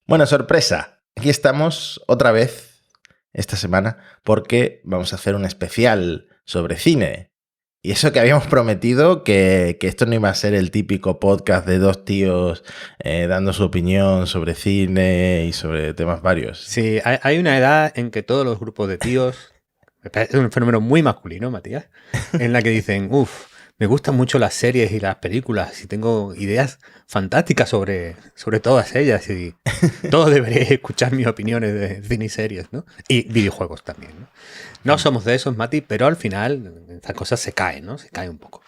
Bueno, sorpresa. Aquí estamos otra vez esta semana porque vamos a hacer un especial sobre cine. Y eso que habíamos prometido, que esto no iba a ser el típico podcast de dos tíos dando su opinión sobre cine y sobre temas varios. Sí, hay una edad en que todos los grupos de tíos, es un fenómeno muy masculino, Matías, en la que dicen, me gustan mucho las series y las películas y tengo ideas fantásticas sobre todas ellas y todos deberíais escuchar mis opiniones de cine y series, ¿no? Y videojuegos también, ¿no? No somos de esos, Mati, pero al final estas cosas se caen, ¿no? Se caen un poco.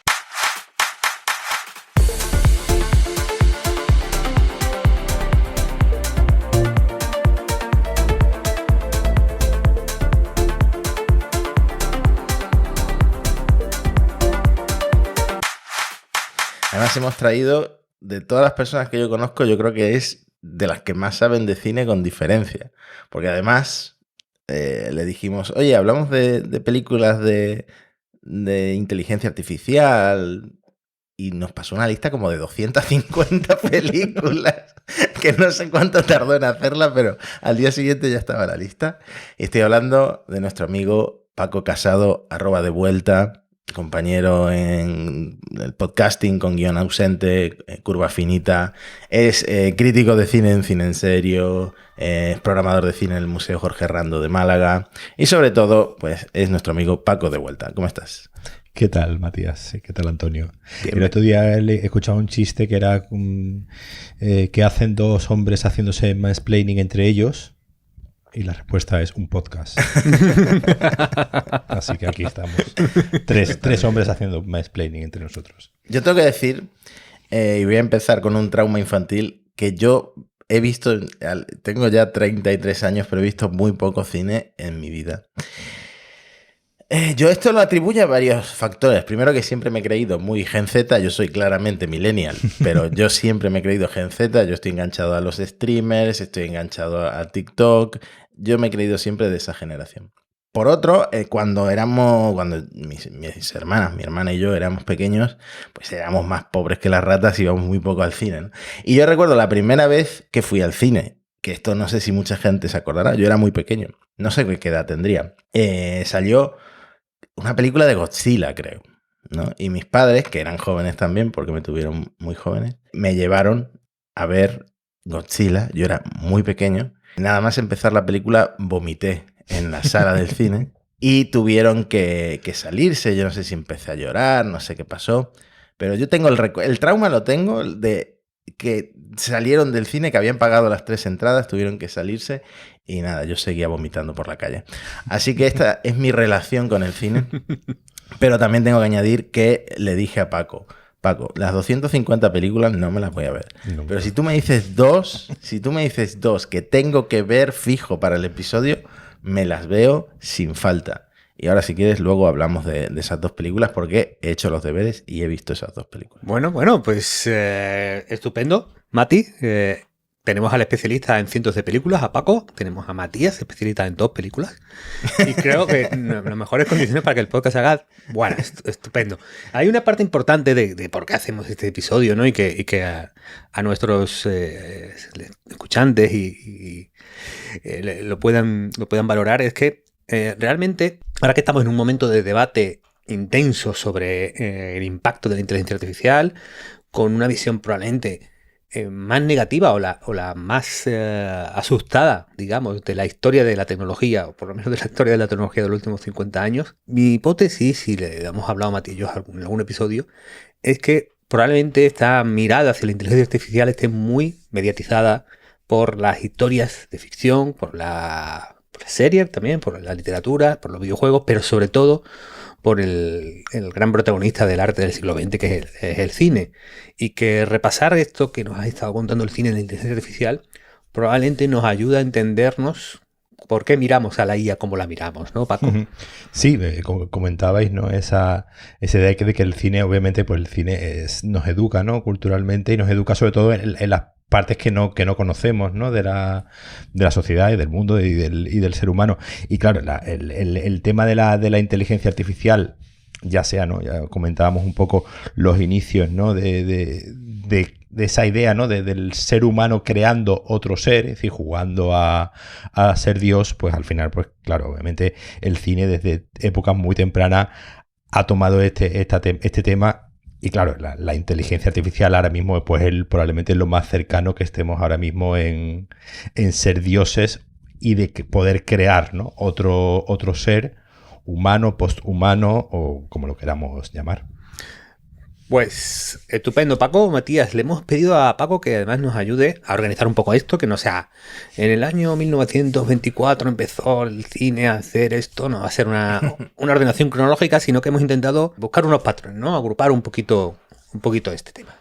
Además hemos traído, de todas las personas que yo conozco, yo creo que es de las que más saben de cine con diferencia. Porque además le dijimos, oye, hablamos de películas de inteligencia artificial, y nos pasó una lista como de 250 películas, que no sé cuánto tardó en hacerla, pero al día siguiente ya estaba la lista. Y estoy hablando de nuestro amigo Paco Casado, @devuelta, compañero en el podcasting con guión ausente, curva finita, es crítico de cine en Cine en Serio, es programador de cine en el Museo Jorge Rando de Málaga y sobre todo pues es nuestro amigo Paco Devuelta. ¿Cómo estás? ¿Qué tal, Matías? ¿Qué tal, Antonio? El otro día he escuchado un chiste que era que hacen dos hombres haciéndose mansplaining entre ellos. Y la respuesta es un podcast. Así que aquí estamos. Tres hombres haciendo mansplaining entre nosotros. Yo tengo que decir, y voy a empezar con un trauma infantil, que yo he visto, tengo ya 33 años, pero he visto muy poco cine en mi vida. Yo esto lo atribuyo a varios factores. Primero, que siempre me he creído muy Gen Z. Yo soy claramente millennial, pero yo siempre me he creído Gen Z. Yo estoy enganchado a los streamers, estoy enganchado a TikTok. Yo me he creído siempre de esa generación. Por otro, cuando mis hermanas, mi hermana y yo éramos pequeños, pues éramos más pobres que las ratas y íbamos muy poco al cine, ¿no? Y yo recuerdo la primera vez que fui al cine, que esto no sé si mucha gente se acordará, yo era muy pequeño, no sé qué edad tendría. Salió una película de Godzilla, creo, ¿no? Y mis padres, que eran jóvenes también, porque me tuvieron muy jóvenes, me llevaron a ver Godzilla. Yo era muy pequeño. Nada más empezar la película, vomité en la sala del cine y tuvieron que salirse. Yo no sé si empecé a llorar, no sé qué pasó, pero yo tengo el trauma lo tengo de que salieron del cine, que habían pagado las 3 entradas, tuvieron que salirse y nada, yo seguía vomitando por la calle. Así que esta es mi relación con el cine, pero también tengo que añadir que le dije a Paco, las 250 películas no me las voy a ver. No, pero si tú me dices dos que tengo que ver fijo para el episodio, me las veo sin falta. Y ahora, si quieres, luego hablamos de esas dos películas porque he hecho los deberes y he visto esas dos películas. Bueno, pues estupendo. Mati, tenemos al especialista en cientos de películas, a Paco. Tenemos a Matías, especialista en 2 películas. Y creo que las mejores condiciones para que el podcast se haga, bueno, estupendo. Hay una parte importante de por qué hacemos este episodio, ¿no? Y que a nuestros escuchantes lo puedan valorar, es que realmente, ahora que estamos en un momento de debate intenso sobre el impacto de la inteligencia artificial, con una visión probablemente más negativa o la más asustada, digamos, de la historia de la tecnología, o por lo menos de la historia de la tecnología de los últimos 50 años, mi hipótesis, y le hemos hablado a Mati y yo en algún episodio, es que probablemente esta mirada hacia la inteligencia artificial esté muy mediatizada por las historias de ficción, por la serie también, por la literatura, por los videojuegos, pero sobre todo por el gran protagonista del arte del siglo XX, que es el cine. Y que repasar esto que nos ha estado contando el cine en la inteligencia artificial probablemente nos ayuda a entendernos por qué miramos a la IA como la miramos, ¿no, Paco? Sí, como comentabais, ¿no? Esa idea de que el cine, obviamente, pues el cine nos educa, ¿no? Culturalmente, y nos educa sobre todo en las partes que no conocemos, ¿no? de la sociedad y del mundo y del ser humano. Y claro, el tema de la inteligencia artificial, ya sea, ¿no? Ya comentábamos un poco los inicios, ¿no? de esa idea, ¿no? Del ser humano creando otro ser, es decir, jugando a ser Dios, pues al final, pues claro, obviamente el cine desde épocas muy tempranas ha tomado este tema. Y claro, la inteligencia artificial ahora mismo pues probablemente es lo más cercano que estemos ahora mismo en ser dioses y de poder crear, ¿no? otro ser humano, posthumano o como lo queramos llamar. Pues estupendo, Paco. Matías, le hemos pedido a Paco que además nos ayude a organizar un poco esto, que no sea en el año 1924 empezó el cine a hacer esto, no va a ser una ordenación cronológica, sino que hemos intentado buscar unos patrones, ¿no? Agrupar un poquito este tema.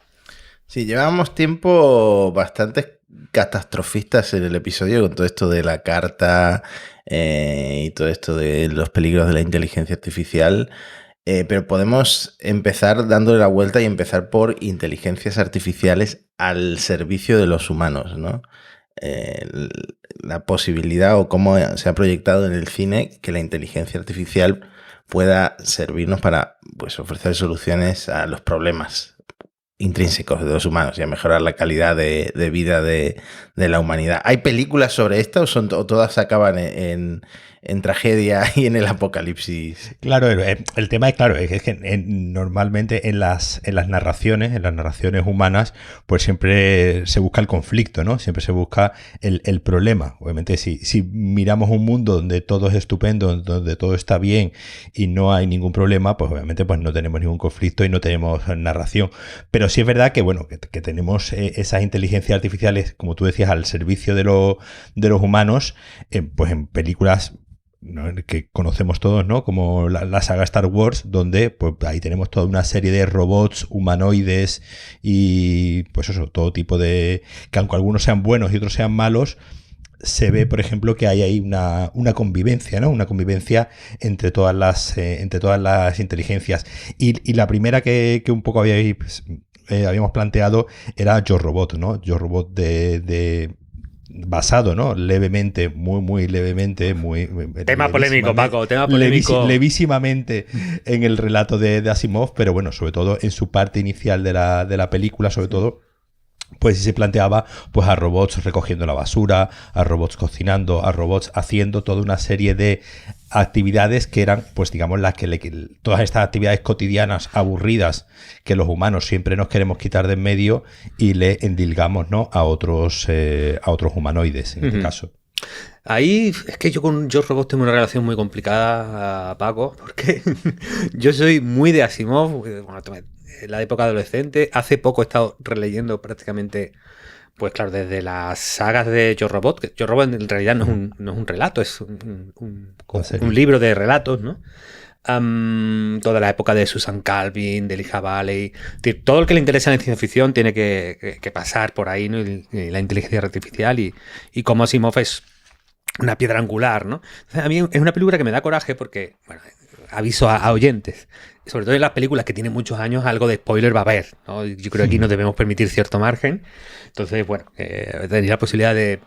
Sí, llevábamos tiempo bastante catastrofistas en el episodio con todo esto de la carta y todo esto de los peligros de la inteligencia artificial. Pero podemos empezar dándole la vuelta y empezar por inteligencias artificiales al servicio de los humanos, ¿no? La posibilidad o cómo se ha proyectado en el cine que la inteligencia artificial pueda servirnos para, pues, ofrecer soluciones a los problemas intrínsecos de los humanos y a mejorar la calidad de vida de la humanidad. ¿Hay películas sobre esto o todas acaban en tragedia y en el apocalipsis? Claro, el tema es claro, es que normalmente en las narraciones humanas, pues siempre se busca el conflicto, ¿no? Siempre se busca el problema. Obviamente, si miramos un mundo donde todo es estupendo, donde todo está bien y no hay ningún problema, pues obviamente pues no tenemos ningún conflicto y no tenemos narración. Pero sí es verdad que, bueno, que tenemos esas inteligencias artificiales, como tú decías, al servicio de los humanos, pues en películas, ¿no?, que conocemos todos, ¿no? Como la saga Star Wars, donde pues ahí tenemos toda una serie de robots humanoides y pues eso, todo tipo de... que aunque algunos sean buenos y otros sean malos, se ve, por ejemplo, que hay ahí una convivencia, ¿no? Una convivencia entre todas las inteligencias. Y la primera que un poco habíamos planteado era Yo Robot, ¿no? Yo Robot basado, ¿no? Levemente, muy levemente, tema polémico, Paco, tema polémico. Levísimamente en el relato de Asimov, pero bueno, sobre todo en su parte inicial de la película, sobre todo, pues se planteaba pues a robots recogiendo la basura, a robots cocinando, a robots haciendo toda una serie de actividades que eran, pues digamos, todas estas actividades cotidianas aburridas que los humanos siempre nos queremos quitar de en medio y le endilgamos, ¿no?, a otros humanoides, en este caso. Ahí es que yo con Yo Robot tengo una relación muy complicada, Paco, porque yo soy muy de Asimov. Bueno, en la época adolescente, hace poco he estado releyendo prácticamente, pues claro, desde las sagas de Yo Robot, que Yo Robot en realidad no es un relato, es un libro de relatos, ¿no? Toda la época de Susan Calvin, de Elijah Baley, todo el que le interesa en ciencia ficción tiene que pasar por ahí, ¿no? Y la inteligencia artificial y cómo Asimov es una piedra angular, ¿no? A mí es una película que me da coraje porque, bueno, aviso a oyentes, sobre todo en las películas que tienen muchos años, algo de spoiler va a haber, ¿no? Yo creo que aquí nos debemos permitir cierto margen. Entonces, bueno, tenéis la posibilidad de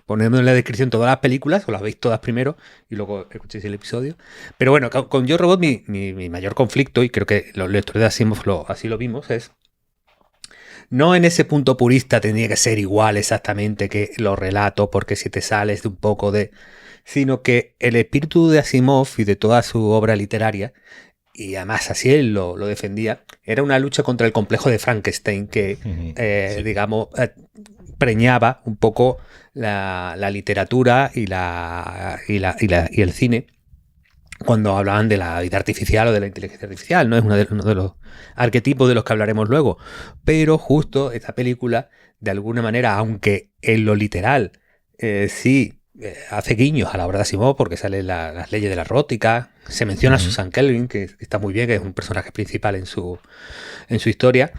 ponerme en la descripción todas las películas, o las veis todas primero y luego escuchéis el episodio. Pero bueno, con Yo Robot mi mayor conflicto, y creo que los lectores de Asimov así lo vimos, es no en ese punto purista tendría que ser igual exactamente que los relatos, porque si te sales de un poco de... sino que el espíritu de Asimov y de toda su obra literaria, y además así él lo defendía, era una lucha contra el complejo de Frankenstein que, sí, digamos, preñaba un poco la literatura y el cine cuando hablaban de la vida artificial o de la inteligencia artificial, ¿no? Es uno de los arquetipos de los que hablaremos luego. Pero justo esta película, de alguna manera, aunque en lo literal sí hace guiños a la obra de Asimov, porque salen las leyes de la robótica, se menciona a Susan Calvin, que está muy bien, que es un personaje principal en su historia,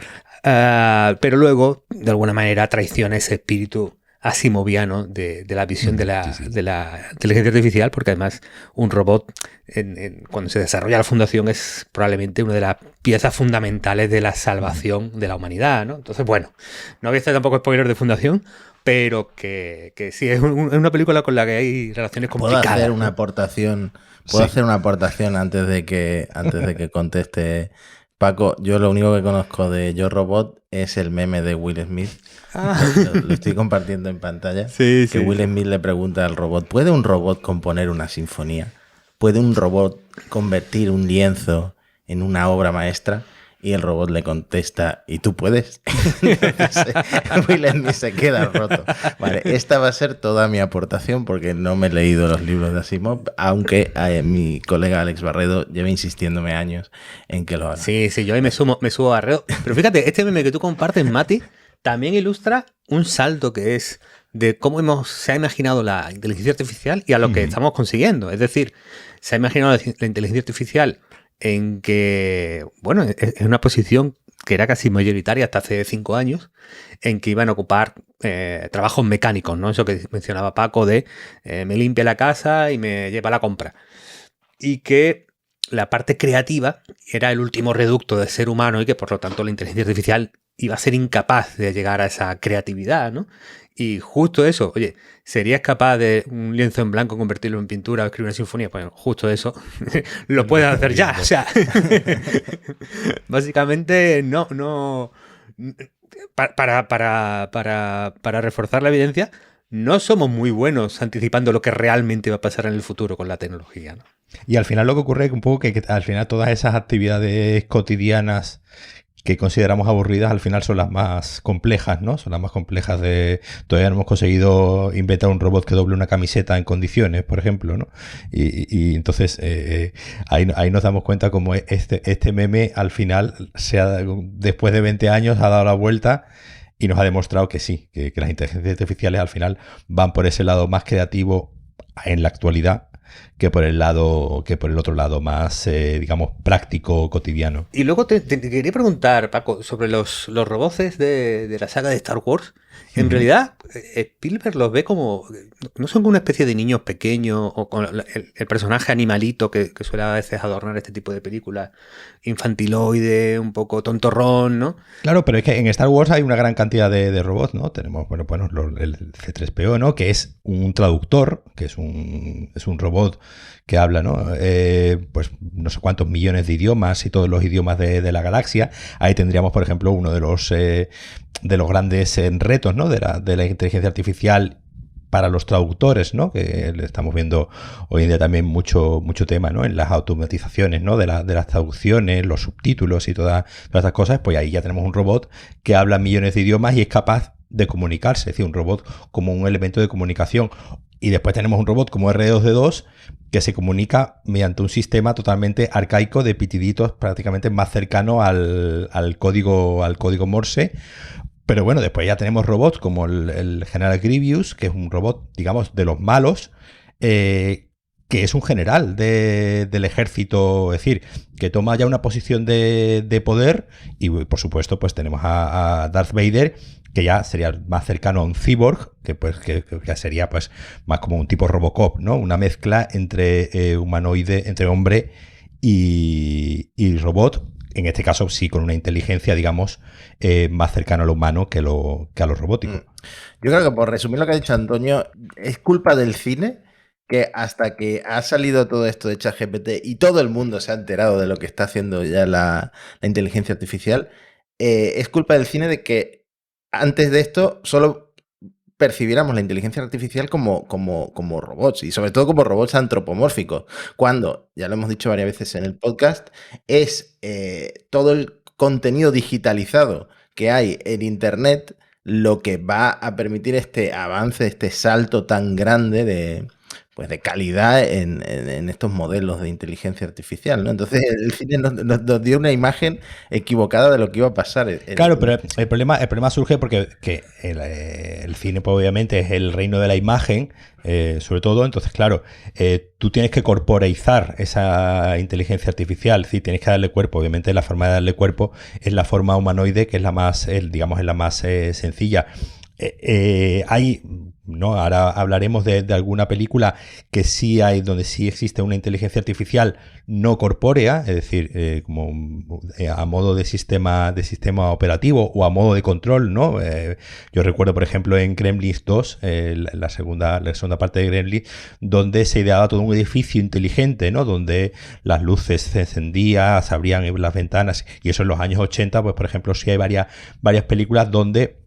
pero luego, de alguna manera, traiciona ese espíritu asimoviano de la visión de la inteligencia artificial, porque además un robot, cuando se desarrolla la fundación, es probablemente una de las piezas fundamentales de la salvación de la humanidad, ¿no? Entonces, bueno, no voy a hacer tampoco spoilers de fundación, pero que sí, es una película con la que hay relaciones complicadas. ¿Puedo hacer una aportación? ¿Puedo hacer una aportación antes de que conteste Paco, yo lo único que conozco de Yo Robot es el meme de Will Smith. Lo estoy compartiendo en pantalla. Sí, que Will Smith le pregunta al robot, ¿puede un robot componer una sinfonía? ¿Puede un robot convertir un lienzo en una obra maestra? Y el robot le contesta, ¿y tú puedes? Entonces, Will Smith se queda roto. Vale, esta va a ser toda mi aportación porque no me he leído los libros de Asimov, aunque mi colega Alex Barredo lleva insistiéndome años en que lo haga. Sí, yo ahí me subo a Barredo. Pero fíjate, este meme que tú compartes, Mati, también ilustra un salto que es de cómo se ha imaginado la inteligencia artificial y a lo que estamos consiguiendo. Es decir, se ha imaginado la inteligencia artificial en que, bueno, es una posición que era casi mayoritaria hasta hace 5 años, en que iban a ocupar trabajos mecánicos, ¿no? Eso que mencionaba Paco de me limpia la casa y me lleva a la compra. Y que la parte creativa era el último reducto del ser humano y que por lo tanto la inteligencia artificial iba a ser incapaz de llegar a esa creatividad, ¿no? Y justo eso, oye, ¿serías capaz de un lienzo en blanco convertirlo en pintura o escribir una sinfonía? Pues justo eso lo puedes hacer ya. O sea, básicamente no. Para reforzar la evidencia, no somos muy buenos anticipando lo que realmente va a pasar en el futuro con la tecnología, ¿no? Y al final lo que ocurre es un poco que al final todas esas actividades cotidianas que consideramos aburridas, al final son las más complejas, ¿no? Son las más complejas de... Todavía no hemos conseguido inventar un robot que doble una camiseta en condiciones, por ejemplo, ¿no? Y entonces ahí nos damos cuenta como este meme al final, después de 20 años, ha dado la vuelta y nos ha demostrado que sí, que las inteligencias artificiales al final van por ese lado más creativo en la actualidad, que por el otro lado más, digamos, práctico, cotidiano. Y luego te quería preguntar, Paco, sobre los robots de la saga de Star Wars. En realidad, Spielberg los ve como... ¿No son como una especie de niños pequeños o con el personaje animalito que suele a veces adornar este tipo de películas? Infantiloide, un poco tontorrón, ¿no? Claro, pero es que en Star Wars hay una gran cantidad de robots, ¿no? Tenemos, el C-3PO, ¿no? Que es un traductor, que es un robot que habla, ¿no? Pues no sé cuántos millones de idiomas y todos los idiomas de la galaxia. Ahí tendríamos, por ejemplo, uno de los grandes retos, ¿no? de la inteligencia artificial para los traductores, ¿no? Que le estamos viendo hoy en día también mucho tema, ¿no? En las automatizaciones, ¿no? de las traducciones, los subtítulos y todas estas cosas. Pues ahí ya tenemos un robot que habla millones de idiomas y es capaz de comunicarse, es decir, un robot como un elemento de comunicación. Y después tenemos un robot como R2D2 que se comunica mediante un sistema totalmente arcaico de pitiditos, prácticamente más cercano al código Morse. Pero bueno, después ya tenemos robots como el General Grievous, que es un robot, digamos, de los malos, que es un general del ejército, es decir, que toma ya una posición de poder. Y por supuesto, pues tenemos a Darth Vader, que ya sería más cercano a un cyborg, que sería pues más como un tipo Robocop, ¿no? Una mezcla entre humanoide, entre hombre y robot. En este caso sí, con una inteligencia, digamos, más cercana a lo humano que a lo robótico. Yo creo que, por resumir lo que ha dicho Antonio, es culpa del cine que hasta que ha salido todo esto de ChatGPT y todo el mundo se ha enterado de lo que está haciendo ya la inteligencia artificial, es culpa del cine de que antes de esto solo percibiéramos la inteligencia artificial como robots, y sobre todo como robots antropomórficos, cuando, ya lo hemos dicho varias veces en el podcast, es todo el contenido digitalizado que hay en Internet lo que va a permitir este avance, este salto tan grande de calidad en estos modelos de inteligencia artificial, ¿no? Entonces el cine nos dio una imagen equivocada de lo que iba a pasar. Claro, pero el problema surge porque el cine, pues, obviamente es el reino de la imagen, sobre todo. Entonces, claro, tú tienes que corporeizar esa inteligencia artificial, es decir, tienes que darle cuerpo. Obviamente la forma de darle cuerpo es la forma humanoide, que es la más, digamos, es la más sencilla. Hay ¿no? Ahora hablaremos de alguna película que sí hay, donde sí existe una inteligencia artificial no corpórea, es decir, como a modo de sistema operativo o a modo de control, ¿no? Yo recuerdo, por ejemplo, en Gremlins 2, la segunda parte de Gremlins, donde se ideaba todo un edificio inteligente, ¿no? Donde las luces se encendían, se abrían las ventanas, y eso en los años 80, pues por ejemplo, sí hay varias películas donde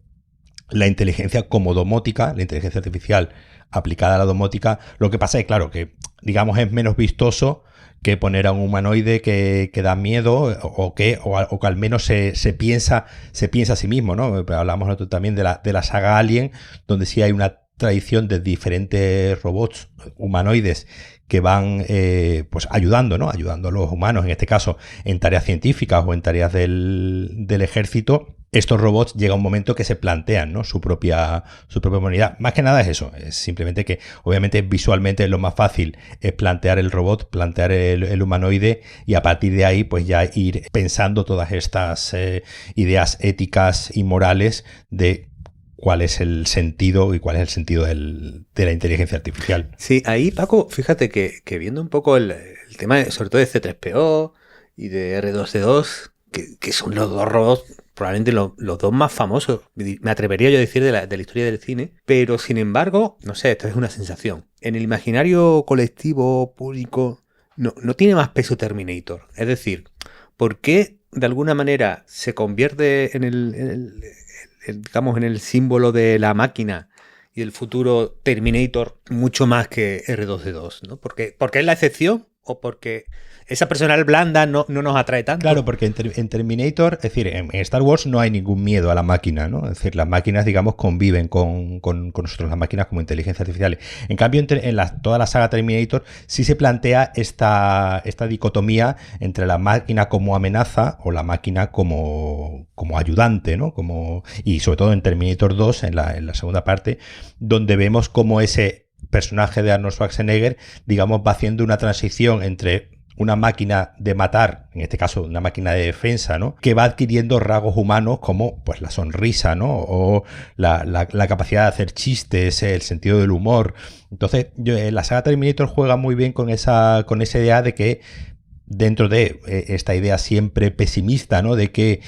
la inteligencia como domótica, la inteligencia artificial aplicada a la domótica, lo que pasa es, claro, que digamos es menos vistoso que poner a un humanoide que da miedo o que al menos se piensa a sí mismo, ¿no? Hablamos nosotros también de la saga Alien, donde sí hay una tradición de diferentes robots humanoides que van pues ayudando, ¿no? Ayudando a los humanos, en este caso, en tareas científicas o en tareas del ejército. Estos robots llega un momento que se plantean, ¿no? su propia humanidad. Más que nada es eso, es simplemente que obviamente visualmente lo más fácil es plantear el robot, plantear el humanoide, y a partir de ahí pues ya ir pensando todas estas ideas éticas y morales de cuál es el sentido y cuál es el sentido de la inteligencia artificial. Sí, ahí, Paco, fíjate que viendo un poco el tema, sobre todo de C3PO y de R2D2, que son los dos robots, probablemente los dos más famosos, me atrevería yo a decir, de la historia del cine, pero sin embargo, no sé, esto es una sensación. En el imaginario colectivo, público, no tiene más peso Terminator. Es decir, ¿por qué de alguna manera se convierte digamos, en el símbolo de la máquina y el futuro Terminator mucho más que R2D2, ¿no? ¿Porque es la excepción o porque esa personal blanda no nos atrae tanto? Claro, porque en Terminator, es decir, en Star Wars no hay ningún miedo a la máquina, ¿no? Es decir, las máquinas, digamos, conviven con nosotros, las máquinas como inteligencias artificiales. En cambio, toda la saga Terminator sí se plantea esta dicotomía entre la máquina como amenaza o la máquina como ayudante, ¿no? Y sobre todo en Terminator 2, en la segunda parte, donde vemos cómo ese personaje de Arnold Schwarzenegger, digamos, va haciendo una transición entre una máquina de matar, en este caso una máquina de defensa, ¿no? Que va adquiriendo rasgos humanos como pues la sonrisa, ¿no? O la capacidad de hacer chistes, el sentido del humor. Entonces, la saga Terminator juega muy bien con esa idea de que dentro de esta idea siempre pesimista, ¿no? De que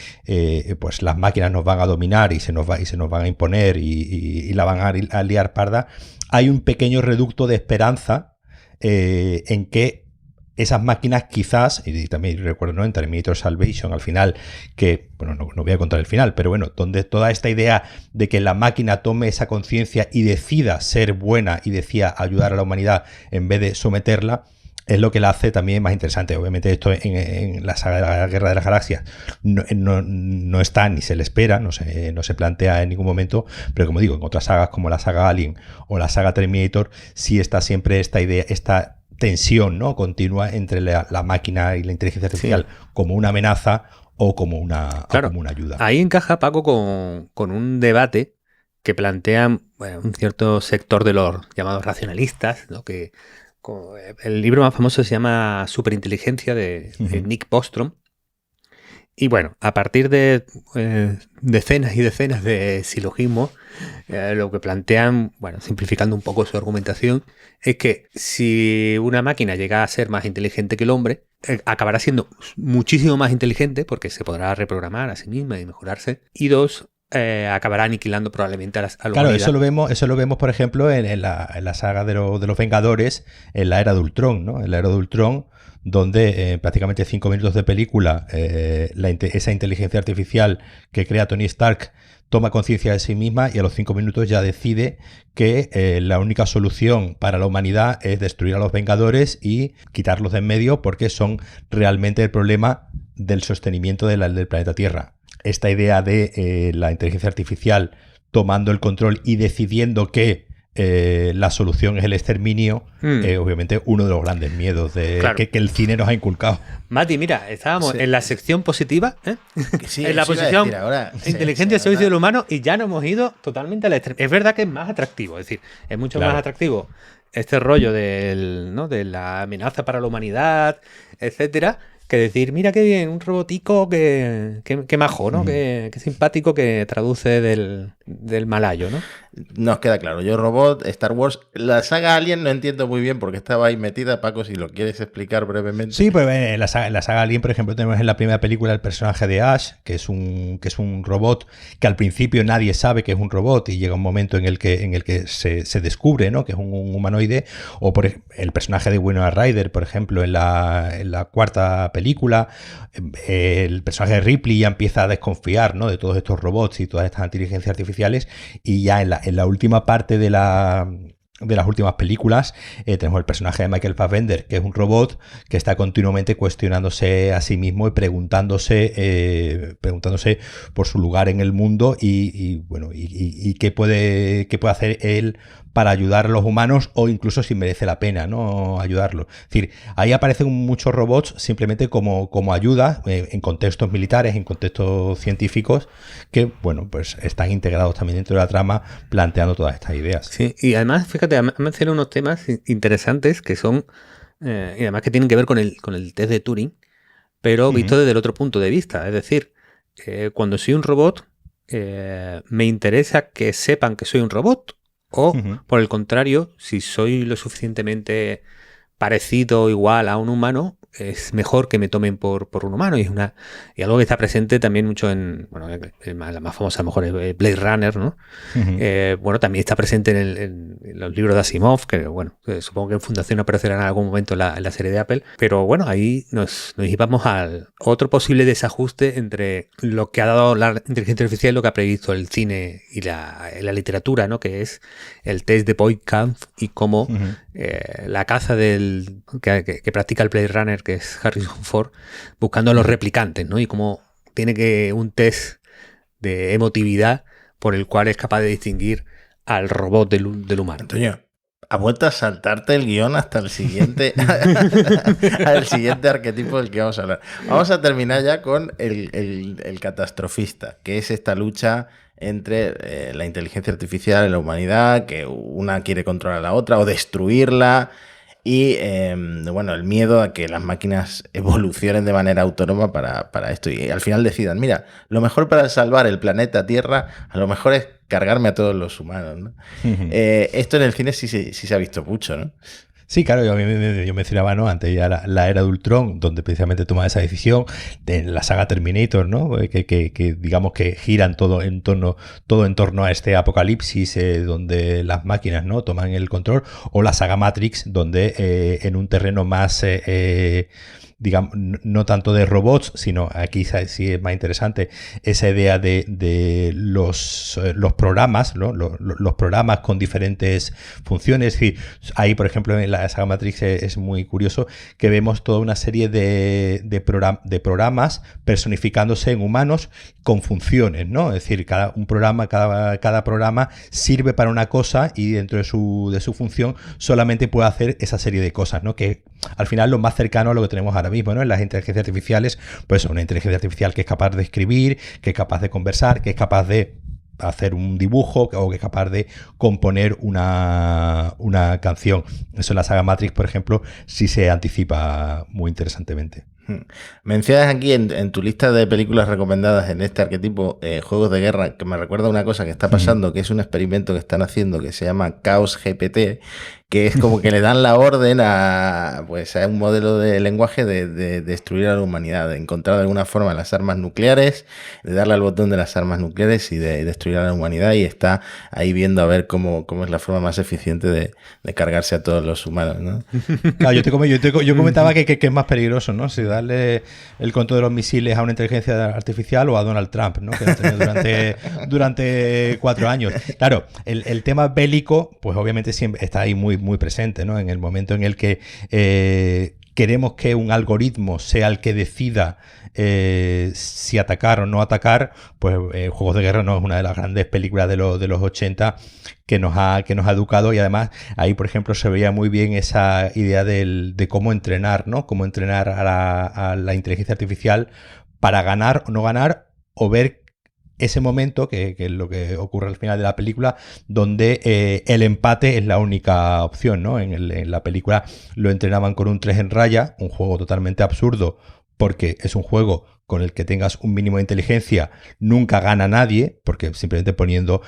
pues las máquinas nos van a dominar y se nos van a imponer y la van a liar parda, hay un pequeño reducto de esperanza en que esas máquinas quizás, y también recuerdo, ¿no?, en Terminator Salvation al final, que, bueno, no voy a contar el final, pero bueno, donde toda esta idea de que la máquina tome esa conciencia y decida ser buena y decida ayudar a la humanidad en vez de someterla, es lo que la hace también más interesante. Obviamente esto en la saga de la Guerra de las Galaxias no está ni se le espera, no se plantea en ningún momento, pero como digo, en otras sagas como la saga Alien o la saga Terminator sí está siempre esta idea, esta tensión, ¿no?, continua entre la máquina y la inteligencia artificial, sí, como una amenaza o como una ayuda. Ahí encaja, Paco, con un debate que plantean, bueno, un cierto sector de los llamados racionalistas, ¿no? Que el libro más famoso se llama Superinteligencia de Nick Bostrom. Y bueno, a partir de decenas y decenas de silogismos, lo que plantean, bueno, simplificando un poco su argumentación, es que si una máquina llega a ser más inteligente que el hombre, acabará siendo muchísimo más inteligente porque se podrá reprogramar a sí misma y mejorarse. Y dos, acabará aniquilando probablemente a la claro, humanidad. Eso lo vemos, por ejemplo, en la saga de los Vengadores, en la Era de Ultron, ¿no? En la Era de Ultron, donde prácticamente 5 minutos de película, esa inteligencia artificial que crea Tony Stark toma conciencia de sí misma y a los 5 minutos ya decide que la única solución para la humanidad es destruir a los Vengadores y quitarlos de en medio porque son realmente el problema del sostenimiento del planeta Tierra. Esta idea de la inteligencia artificial tomando el control y decidiendo que la solución es el exterminio, obviamente uno de los grandes miedos claro, que el cine nos ha inculcado. Mati, mira, estábamos en la sección positiva, sí, en la posición ahora, inteligencia al servicio del humano, y ya nos hemos ido totalmente al extremo. Es verdad que es más atractivo, es decir, es mucho más atractivo este rollo de la amenaza para la humanidad, etcétera, que decir, mira qué bien, un robotico que majo, ¿no? Que simpático, que traduce del malayo, ¿no? nos queda claro. Yo Robot, Star Wars, la saga Alien no entiendo muy bien porque estaba ahí metida. Paco, si lo quieres explicar brevemente. Sí, pues en la saga Alien, por ejemplo, tenemos en la primera película el personaje de Ash, que es un robot que al principio nadie sabe que es un robot y llega un momento en el que se descubre, ¿no?, que es un humanoide. O por el personaje de Winona Ryder, por ejemplo, en la cuarta película, el personaje de Ripley ya empieza a desconfiar, ¿no?, de todos estos robots y todas estas inteligencias artificiales, y ya en la última parte de las últimas películas tenemos el personaje de Michael Fassbender, que es un robot que está continuamente cuestionándose a sí mismo y preguntándose por su lugar en el mundo y qué puede hacer él para ayudar a los humanos, o incluso si merece la pena, ¿no?, ayudarlo. Es decir, ahí aparecen muchos robots simplemente como ayuda en contextos militares, en contextos científicos, que, bueno, pues están integrados también dentro de la trama, planteando todas estas ideas. Sí, y además, fíjate, han mencionado unos temas interesantes que son, y además que tienen que ver con el test de Turing, pero visto desde el otro punto de vista. Es decir, cuando soy un robot, me interesa que sepan que soy un robot, o por el contrario, si soy lo suficientemente parecido o igual a un humano, es mejor que me tomen por un humano. Y algo que está presente también mucho en, bueno, la más famosa a lo mejor es Blade Runner, ¿no? Bueno, también está presente en los libros de Asimov, que bueno, supongo que en Fundación aparecerá en algún momento en la serie de Apple. Pero bueno, ahí nos íbamos al otro posible desajuste entre lo que ha dado la inteligencia artificial y lo que ha previsto el cine y la literatura, ¿no?, que es el test de Voight-Kampff y cómo la caza que practica el Blade Runner, que es Harrison Ford, buscando a los replicantes, ¿no? Y cómo tiene un test de emotividad por el cual es capaz de distinguir al robot del humano. Antonio, ha vuelto a saltarte el guión hasta el siguiente al siguiente arquetipo del que vamos a hablar. Vamos a terminar ya con el catastrofista, que es esta lucha entre la inteligencia artificial y la humanidad, que una quiere controlar a la otra o destruirla. Y bueno, el miedo a que las máquinas evolucionen de manera autónoma para esto. Y al final decidan, mira, lo mejor para salvar el planeta Tierra, a lo mejor es cargarme a todos los humanos, ¿no? Esto en el cine sí se ha visto mucho, ¿no? Sí, claro, yo mencionaba, ¿no?, antes ya la era de Ultron, donde precisamente toma esa decisión, de la saga Terminator, ¿no?, que digamos que giran todo en torno a este apocalipsis, donde las máquinas, ¿no?, toman el control, o la saga Matrix, donde en un terreno más digamos, no tanto de robots, sino aquí sí es más interesante esa idea de los programas, ¿no?, los programas con diferentes funciones. Es decir, ahí, por ejemplo, en la saga Matrix es muy curioso que vemos toda una serie de programas personificándose en humanos con funciones, ¿no? Es decir, cada programa sirve para una cosa y dentro de su función solamente puede hacer esa serie de cosas, ¿no? Que al final lo más cercano a lo que tenemos ahora mismo, ¿no? En las inteligencias artificiales, pues una inteligencia artificial que es capaz de escribir, que es capaz de conversar, que es capaz de hacer un dibujo o que es capaz de componer una canción. Eso en la saga Matrix, por ejemplo, sí se anticipa muy interesantemente. Mencionas aquí en tu lista de películas recomendadas en este arquetipo juegos de guerra, que me recuerda una cosa que está pasando, que es un experimento que están haciendo que se llama Chaos GPT, que es como que le dan la orden a un modelo de lenguaje de destruir a la humanidad, de encontrar de alguna forma las armas nucleares, de darle al botón de las armas nucleares y de destruir a la humanidad, y está ahí viendo a ver cómo es la forma más eficiente de cargarse a todos los humanos, ¿no? Claro, yo comentaba que es más peligroso, ¿no? Si darle el control de los misiles a una inteligencia artificial o a Donald Trump, ¿no?, que lo ha tenido durante 4 años. Claro, el tema bélico, pues obviamente siempre está ahí muy presente, ¿no? En el momento en el que queremos que un algoritmo sea el que decida si atacar o no atacar, pues Juegos de Guerra no es una de las grandes películas de los 80 que nos ha educado, y además ahí, por ejemplo, se veía muy bien esa idea de cómo entrenar, ¿no? Cómo entrenar a la inteligencia artificial para ganar o no ganar, o ver ese momento, que es lo que ocurre al final de la película, donde el empate es la única opción, ¿no? En la película lo entrenaban con un 3 en raya, un juego totalmente absurdo, porque es un juego con el que tengas un mínimo de inteligencia, nunca gana nadie, porque simplemente poniendo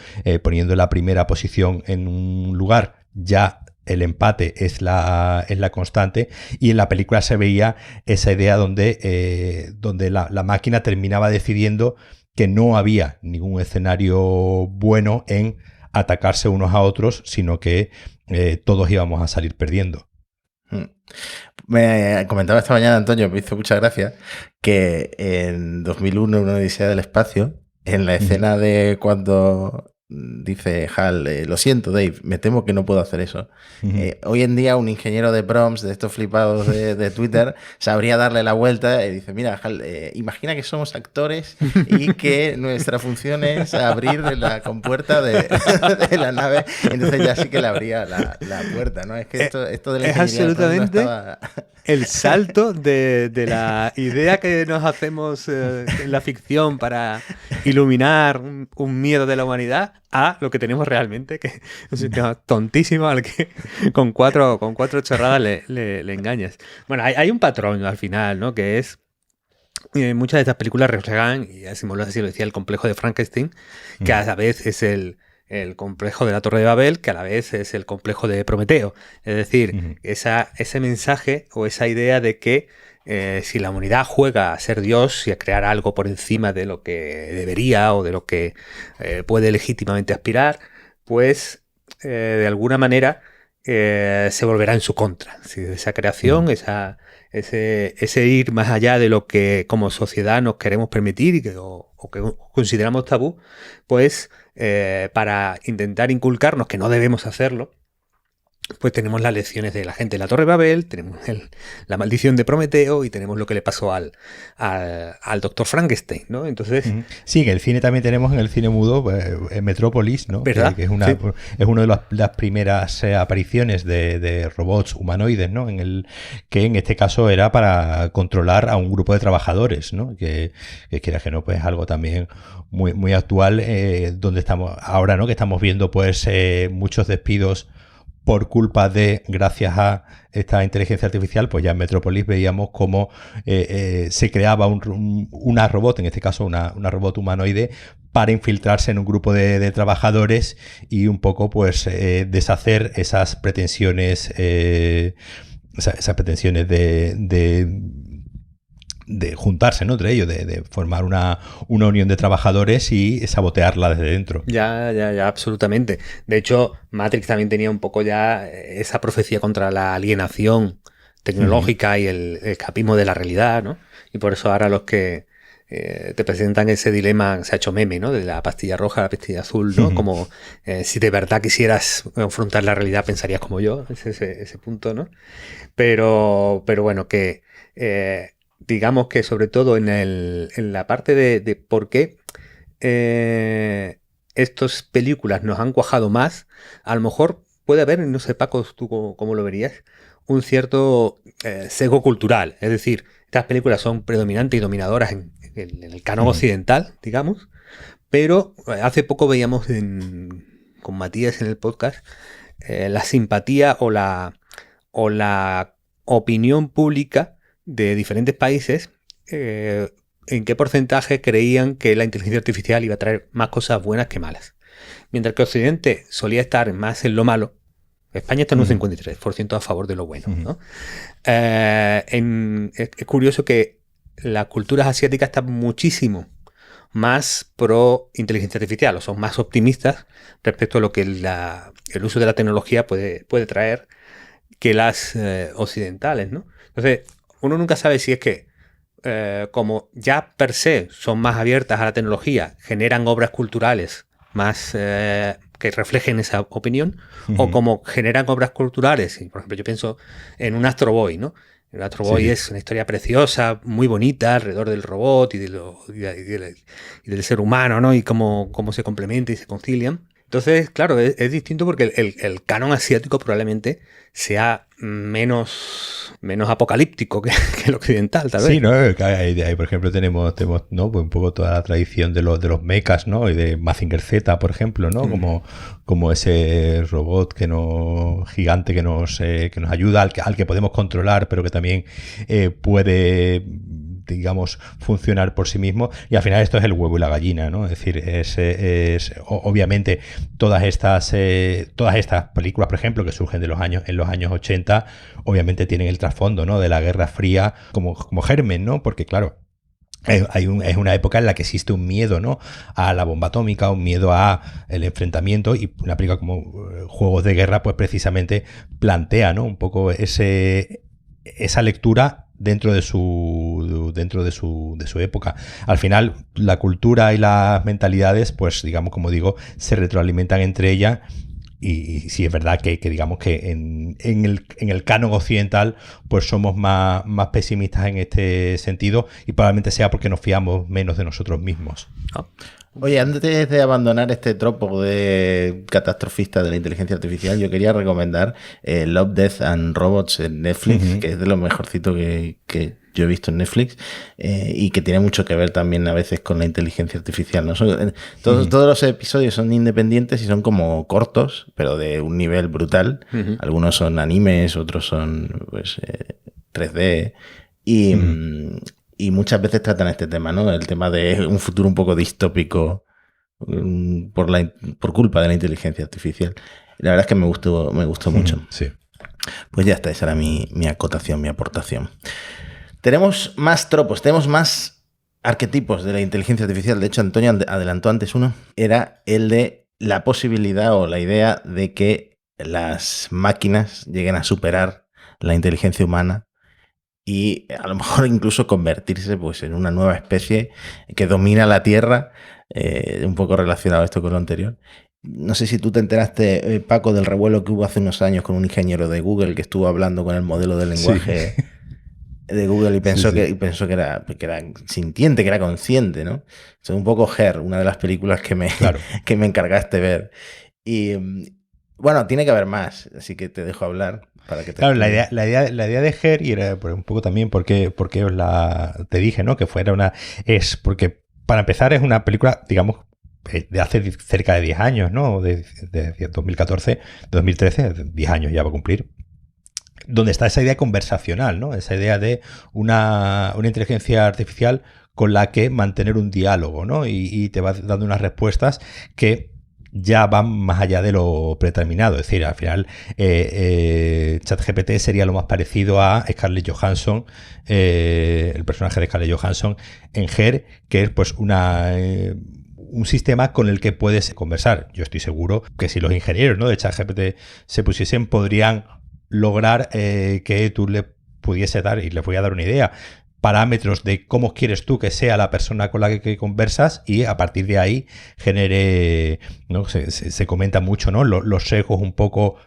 la primera posición en un lugar, ya el empate es la constante, y en la película se veía esa idea donde la máquina terminaba decidiendo que no había ningún escenario bueno en atacarse unos a otros, sino que todos íbamos a salir perdiendo. Me comentaba esta mañana, Antonio, me hizo mucha gracia, que en 2001, Una Odisea del Espacio, en la escena de cuando dice Hal, lo siento, Dave, me temo que no puedo hacer eso. Hoy en día un ingeniero de prompts, de estos flipados de Twitter, sabría darle la vuelta y dice, mira, Hal, imagina que somos actores y que nuestra función es abrir la compuerta de la nave, entonces ya sí que le abría la puerta, ¿no? Es que esto de la es ingeniería absolutamente no estaba... el salto de la idea que nos hacemos en la ficción para iluminar un miedo de la humanidad a lo que tenemos realmente, que es un sistema tontísimo al que con cuatro chorradas le engañas. Bueno, hay un patrón al final, ¿no? Que es muchas de estas películas reflejan, y así lo decía, el complejo de Frankenstein, que a la vez es el complejo de la Torre de Babel, que a la vez es el complejo de Prometeo. Es decir, ese mensaje o esa idea de que si la humanidad juega a ser Dios y a crear algo por encima de lo que debería o de lo que puede legítimamente aspirar, pues de alguna manera se volverá en su contra. ¿Sí? Esa creación, ese ir más allá de lo que como sociedad nos queremos permitir o que consideramos tabú, pues para intentar inculcarnos que no debemos hacerlo, pues tenemos las lecciones de la gente de la Torre de Babel, tenemos la maldición de Prometeo y tenemos lo que le pasó al doctor Frankenstein, ¿no? Entonces... Sí, en el cine también tenemos, en el cine mudo, en Metrópolis, ¿no? ¿Verdad? Que es una de las primeras apariciones de robots humanoides, ¿no? Que en este caso era para controlar a un grupo de trabajadores, ¿no? Que quiera que no, pues algo también muy, muy actual, donde estamos ahora, ¿no? Que estamos viendo pues muchos despidos por culpa de, gracias a esta inteligencia artificial, pues ya en Metrópolis veíamos cómo se creaba una robot, en este caso una robot humanoide, para infiltrarse en un grupo de trabajadores y un poco pues deshacer esas pretensiones de juntarse, ¿no? Entre ellos, de formar una unión de trabajadores y sabotearla desde dentro. Ya, absolutamente. De hecho, Matrix también tenía un poco ya esa profecía contra la alienación tecnológica y el escapismo de la realidad, ¿no? Y por eso ahora los que te presentan ese dilema, se ha hecho meme, ¿no? De la pastilla roja a la pastilla azul, ¿no? Como si de verdad quisieras confrontar la realidad, pensarías como yo, ese punto, ¿no? Pero bueno, que... digamos que sobre todo en la parte de por qué estas películas nos han cuajado más, a lo mejor puede haber, no sé, Paco, tú cómo lo verías, un cierto sesgo cultural. Es decir, estas películas son predominantes y dominadoras en el canon occidental, digamos, pero hace poco veíamos con Matías en el podcast la simpatía o la opinión pública de diferentes países, en qué porcentaje creían que la inteligencia artificial iba a traer más cosas buenas que malas. Mientras que Occidente solía estar más en lo malo, España está en un 53% a favor de lo bueno, ¿no? Es curioso que las culturas asiáticas están muchísimo más pro inteligencia artificial, o son más optimistas respecto a lo que el uso de la tecnología puede traer que las occidentales, ¿no? Entonces, uno nunca sabe si es que como ya per se son más abiertas a la tecnología, generan obras culturales más que reflejen esa opinión, o como generan obras culturales, y por ejemplo yo pienso en un Astro Boy, ¿no? El Astro Boy es una historia preciosa, muy bonita, alrededor del robot y del ser humano, ¿no? Y cómo se complementan y se concilian. Entonces, claro, es distinto porque el canon asiático probablemente sea menos apocalíptico que el occidental, tal vez. Sí, ¿no? Ahí, por ejemplo, tenemos ¿no? Pues un poco toda la tradición de los mechas, ¿no? Y de Mazinger Z, por ejemplo, ¿no? Como ese robot gigante que nos ayuda, al que podemos controlar, pero que también puede digamos, funcionar por sí mismo. Y al final esto es el huevo y la gallina, ¿no? Es decir, obviamente todas estas películas, por ejemplo, que surgen en los años 80, obviamente tienen el trasfondo, ¿no? De la Guerra Fría como germen, ¿no? Porque claro, es una época en la que existe un miedo, ¿no? A la bomba atómica, un miedo a el enfrentamiento, y una película como Juegos de Guerra pues precisamente plantea, ¿no? Un poco esa lectura dentro de su época. Al final, la cultura y las mentalidades, pues digamos, como digo, se retroalimentan entre ellas. Y sí es verdad que digamos que en el canon occidental pues somos más pesimistas en este sentido, y probablemente sea porque nos fiamos menos de nosotros mismos. Oye, antes de abandonar este tropo de catastrofista de la inteligencia artificial, yo quería recomendar Love, Death and Robots en Netflix, que es de lo mejorcito que yo he visto en Netflix, y que tiene mucho que ver también a veces con la inteligencia artificial, ¿no? Todos los episodios son independientes y son como cortos, pero de un nivel brutal. Algunos son animes, otros son pues 3D, y muchas veces tratan este tema, ¿no? El tema de un futuro un poco distópico por culpa de la inteligencia artificial. La verdad es que me gustó mucho. Sí. Pues ya está, esa era mi acotación, mi aportación. Tenemos más tropos, tenemos más arquetipos de la inteligencia artificial. De hecho, Antonio adelantó antes uno. Era el de la posibilidad o la idea de que las máquinas lleguen a superar la inteligencia humana y a lo mejor incluso convertirse pues, en una nueva especie que domina la Tierra, un poco relacionado esto con lo anterior. No sé si tú te enteraste, Paco, del revuelo que hubo hace unos años con un ingeniero de Google que estuvo hablando con el modelo de lenguaje de Google y pensó que era sintiente, que era consciente, ¿no? Es un poco Her, una de las películas que me encargaste ver. Y bueno, tiene que haber más, así que te dejo hablar. Para que te claro, la idea de Her, y era un poco también porque te dije, ¿no? Que fuera es porque, para empezar, es una película, digamos, de hace cerca de 10 años, ¿no? De 2014, 2013, 10 años ya va a cumplir, donde está esa idea conversacional, ¿no? Esa idea de una inteligencia artificial con la que mantener un diálogo, ¿no? Y te va dando unas respuestas que ya van más allá de lo predeterminado. Es decir, al final ChatGPT sería lo más parecido a Scarlett Johansson, el personaje de Scarlett Johansson en Her, que es pues un sistema con el que puedes conversar. Yo estoy seguro que si los ingenieros, ¿no?, de ChatGPT se pusiesen, podrían lograr que tú le pudiese dar, y le voy a dar una idea, parámetros de cómo quieres tú que sea la persona con la que conversas, y a partir de ahí genere, ¿no? Se comenta mucho, ¿no?, los sesgos un poco,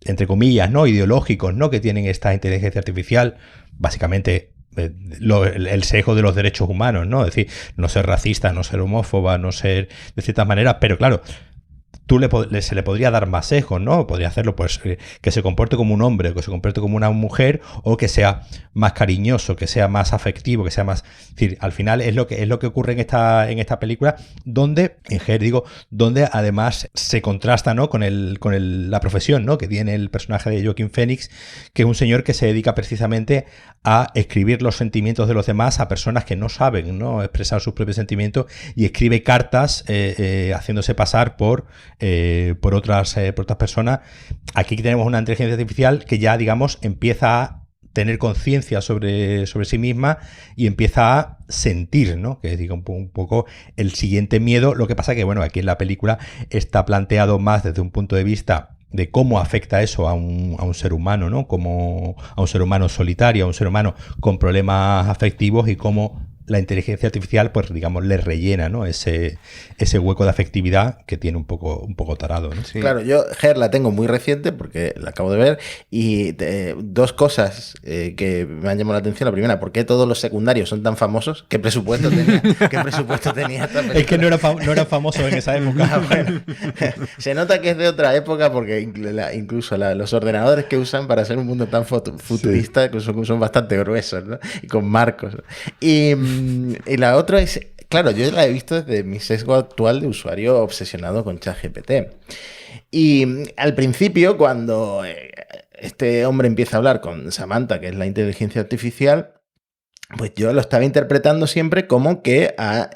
entre comillas, ¿no?, ideológicos, ¿no?, que tienen esta inteligencia artificial, básicamente el sesgo de los derechos humanos, ¿no? Es decir, no ser racista, no ser homófoba, no ser de ciertas maneras, pero claro, se le podría dar más sesgos, ¿no? Podría hacerlo, pues, que se comporte como un hombre, o que se comporte como una mujer, o que sea más cariñoso, que sea más afectivo, que sea más... Es decir, al final es lo que ocurre en esta película, donde además se contrasta, ¿no?, con la profesión, ¿no?, que tiene el personaje de Joaquin Phoenix, que es un señor que se dedica precisamente a escribir los sentimientos de los demás a personas que no saben, ¿no?, expresar sus propios sentimientos, y escribe cartas haciéndose pasar por otras personas. Aquí tenemos una inteligencia artificial que ya, digamos, empieza a tener conciencia sobre sí misma y empieza a sentir, ¿no?, que es, digo, un poco el siguiente miedo. Lo que pasa que, bueno, aquí en la película está planteado más desde un punto de vista de cómo afecta eso a un ser humano, ¿no?, como a un ser humano solitario, a un ser humano con problemas afectivos, y cómo la inteligencia artificial, pues digamos, le rellena, ¿no?, ese hueco de afectividad que tiene un poco tarado, ¿no? Sí. Claro, yo Her la tengo muy reciente porque la acabo de ver, y dos cosas que me han llamado la atención. La primera, ¿por qué todos los secundarios son tan famosos? ¿Qué presupuesto tenía? Esta película? Es que no era famoso en esa época. Bueno, se nota que es de otra época, porque incluso los ordenadores que usan para hacer un mundo tan futurista, sí, son bastante gruesos, ¿no?, y con marcos, ¿no? Y la otra es, claro, yo la he visto desde mi sesgo actual de usuario obsesionado con ChatGPT. Y al principio, cuando este hombre empieza a hablar con Samantha, que es la inteligencia artificial, pues yo lo estaba interpretando siempre como que a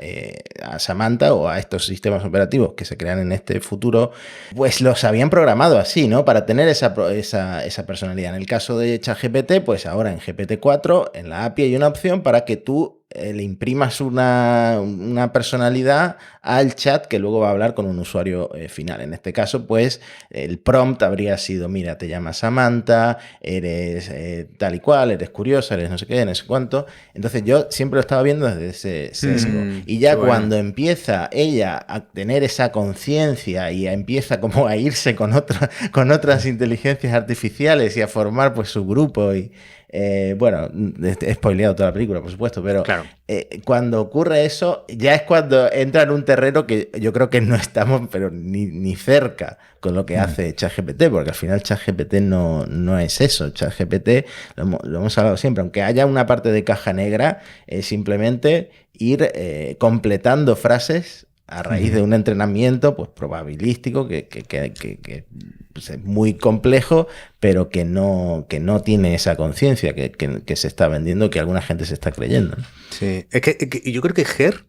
Samantha o a estos sistemas operativos que se crean en este futuro, pues los habían programado así, ¿no? Para tener esa personalidad. En el caso de ChatGPT, pues ahora en GPT-4, en la API hay una opción para que tú le imprimas una personalidad al chat que luego va a hablar con un usuario final. En este caso, pues el prompt habría sido, mira, te llamas Samantha, eres tal y cual, eres curiosa, eres no sé qué, no sé cuánto. Entonces yo siempre lo estaba viendo desde ese sesgo. Y ya cuando empieza ella a tener esa conciencia y empieza como a irse con otras inteligencias artificiales y a formar pues su grupo y bueno, he spoileado toda la película, por supuesto, pero claro. Cuando ocurre eso, ya es cuando entra en un terreno que yo creo que no estamos, pero ni cerca con lo que hace ChatGPT, porque al final ChatGPT no es eso. ChatGPT, lo hemos hablado siempre, aunque haya una parte de caja negra, es simplemente ir completando frases a raíz de un entrenamiento pues probabilístico que pues, es muy complejo, pero que no tiene esa conciencia que se está vendiendo, que alguna gente se está creyendo, ¿no? Sí, es que yo creo que Ger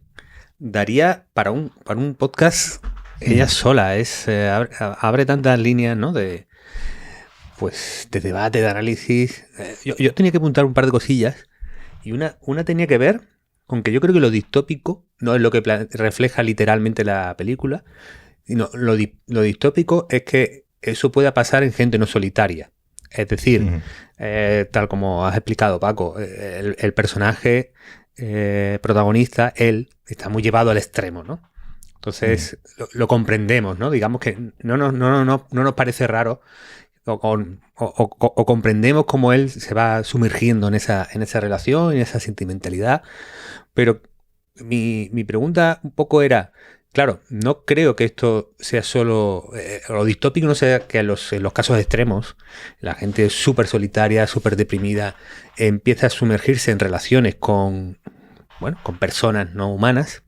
daría para un podcast ella sola. Abre tantas líneas, ¿no? De debate, de análisis. Yo tenía que apuntar un par de cosillas y una tenía que ver con que yo creo que lo distópico no es lo que refleja literalmente la película, sino lo distópico es que eso pueda pasar en gente no solitaria. Es decir, tal como has explicado, Paco, el personaje protagonista, él, está muy llevado al extremo, ¿no? Entonces lo comprendemos, ¿no? Digamos que no nos parece raro o comprendemos cómo él se va sumergiendo en esa relación, en esa sentimentalidad. Pero mi pregunta un poco era, claro, no creo que esto sea solo, lo distópico no sea que en los casos extremos la gente súper solitaria, súper deprimida, empieza a sumergirse en relaciones con personas no humanas,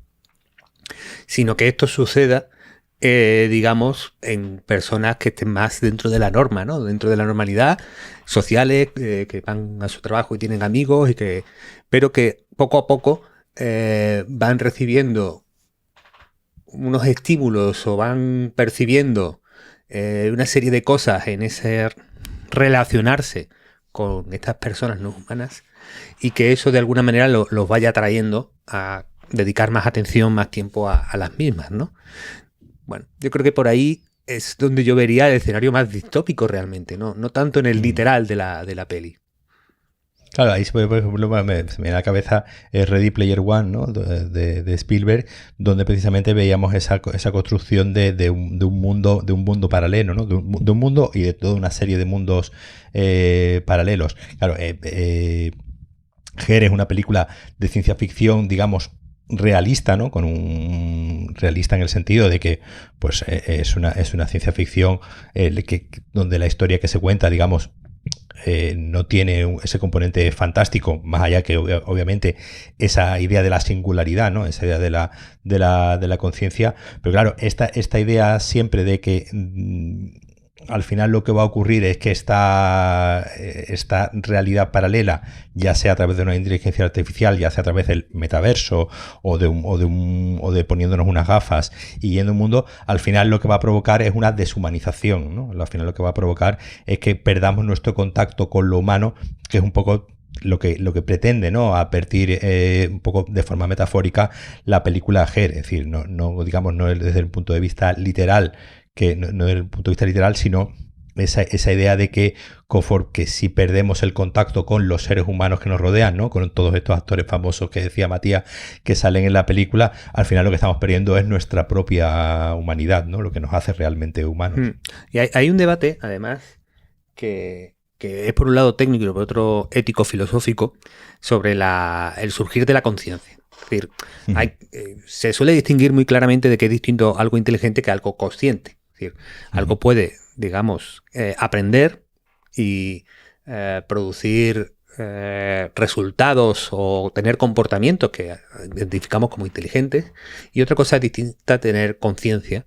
sino que esto suceda, digamos, en personas que estén más dentro de la norma, ¿no? Dentro de la normalidad, sociales, que van a su trabajo y tienen amigos, pero que poco a poco van recibiendo unos estímulos o van percibiendo una serie de cosas en ese relacionarse con estas personas no humanas y que eso de alguna manera los vaya atrayendo a dedicar más atención, más tiempo a las mismas, ¿no? Bueno, yo creo que por ahí es donde yo vería el escenario más distópico realmente, no tanto en el literal de la peli. Claro, ahí por ejemplo se me viene a la cabeza Ready Player One, ¿no? de Spielberg, donde precisamente veíamos esa construcción de un mundo paralelo, ¿no? De un mundo y de toda una serie de mundos paralelos. Claro, Her es una película de ciencia ficción, digamos, realista, ¿no? Realista en el sentido de que pues es una ciencia ficción donde la historia que se cuenta, digamos, no tiene ese componente fantástico, más allá que obviamente esa idea de la singularidad, ¿no? Esa idea de la conciencia, pero claro, esta idea siempre de que al final lo que va a ocurrir es que esta realidad paralela, ya sea a través de una inteligencia artificial, ya sea a través del metaverso o de poniéndonos unas gafas y yendo un mundo, al final lo que va a provocar es una deshumanización, ¿no? Al final lo que va a provocar es que perdamos nuestro contacto con lo humano, que es un poco lo que pretende, ¿no? Advertir un poco de forma metafórica la película Her, es decir, no digamos, no desde el punto de vista literal, que no desde el punto de vista literal, sino esa idea de que si perdemos el contacto con los seres humanos que nos rodean, ¿no? Con todos estos actores famosos que decía Matías que salen en la película, al final lo que estamos perdiendo es nuestra propia humanidad, ¿no? Lo que nos hace realmente humanos. Y hay un debate, además, que es por un lado técnico y por otro ético-filosófico, sobre el surgir de la conciencia. Es decir, se suele distinguir muy claramente de que es distinto algo inteligente que algo consciente. Es decir, algo puede, digamos, aprender y producir resultados o tener comportamientos que identificamos como inteligentes, y otra cosa distinta, tener conciencia.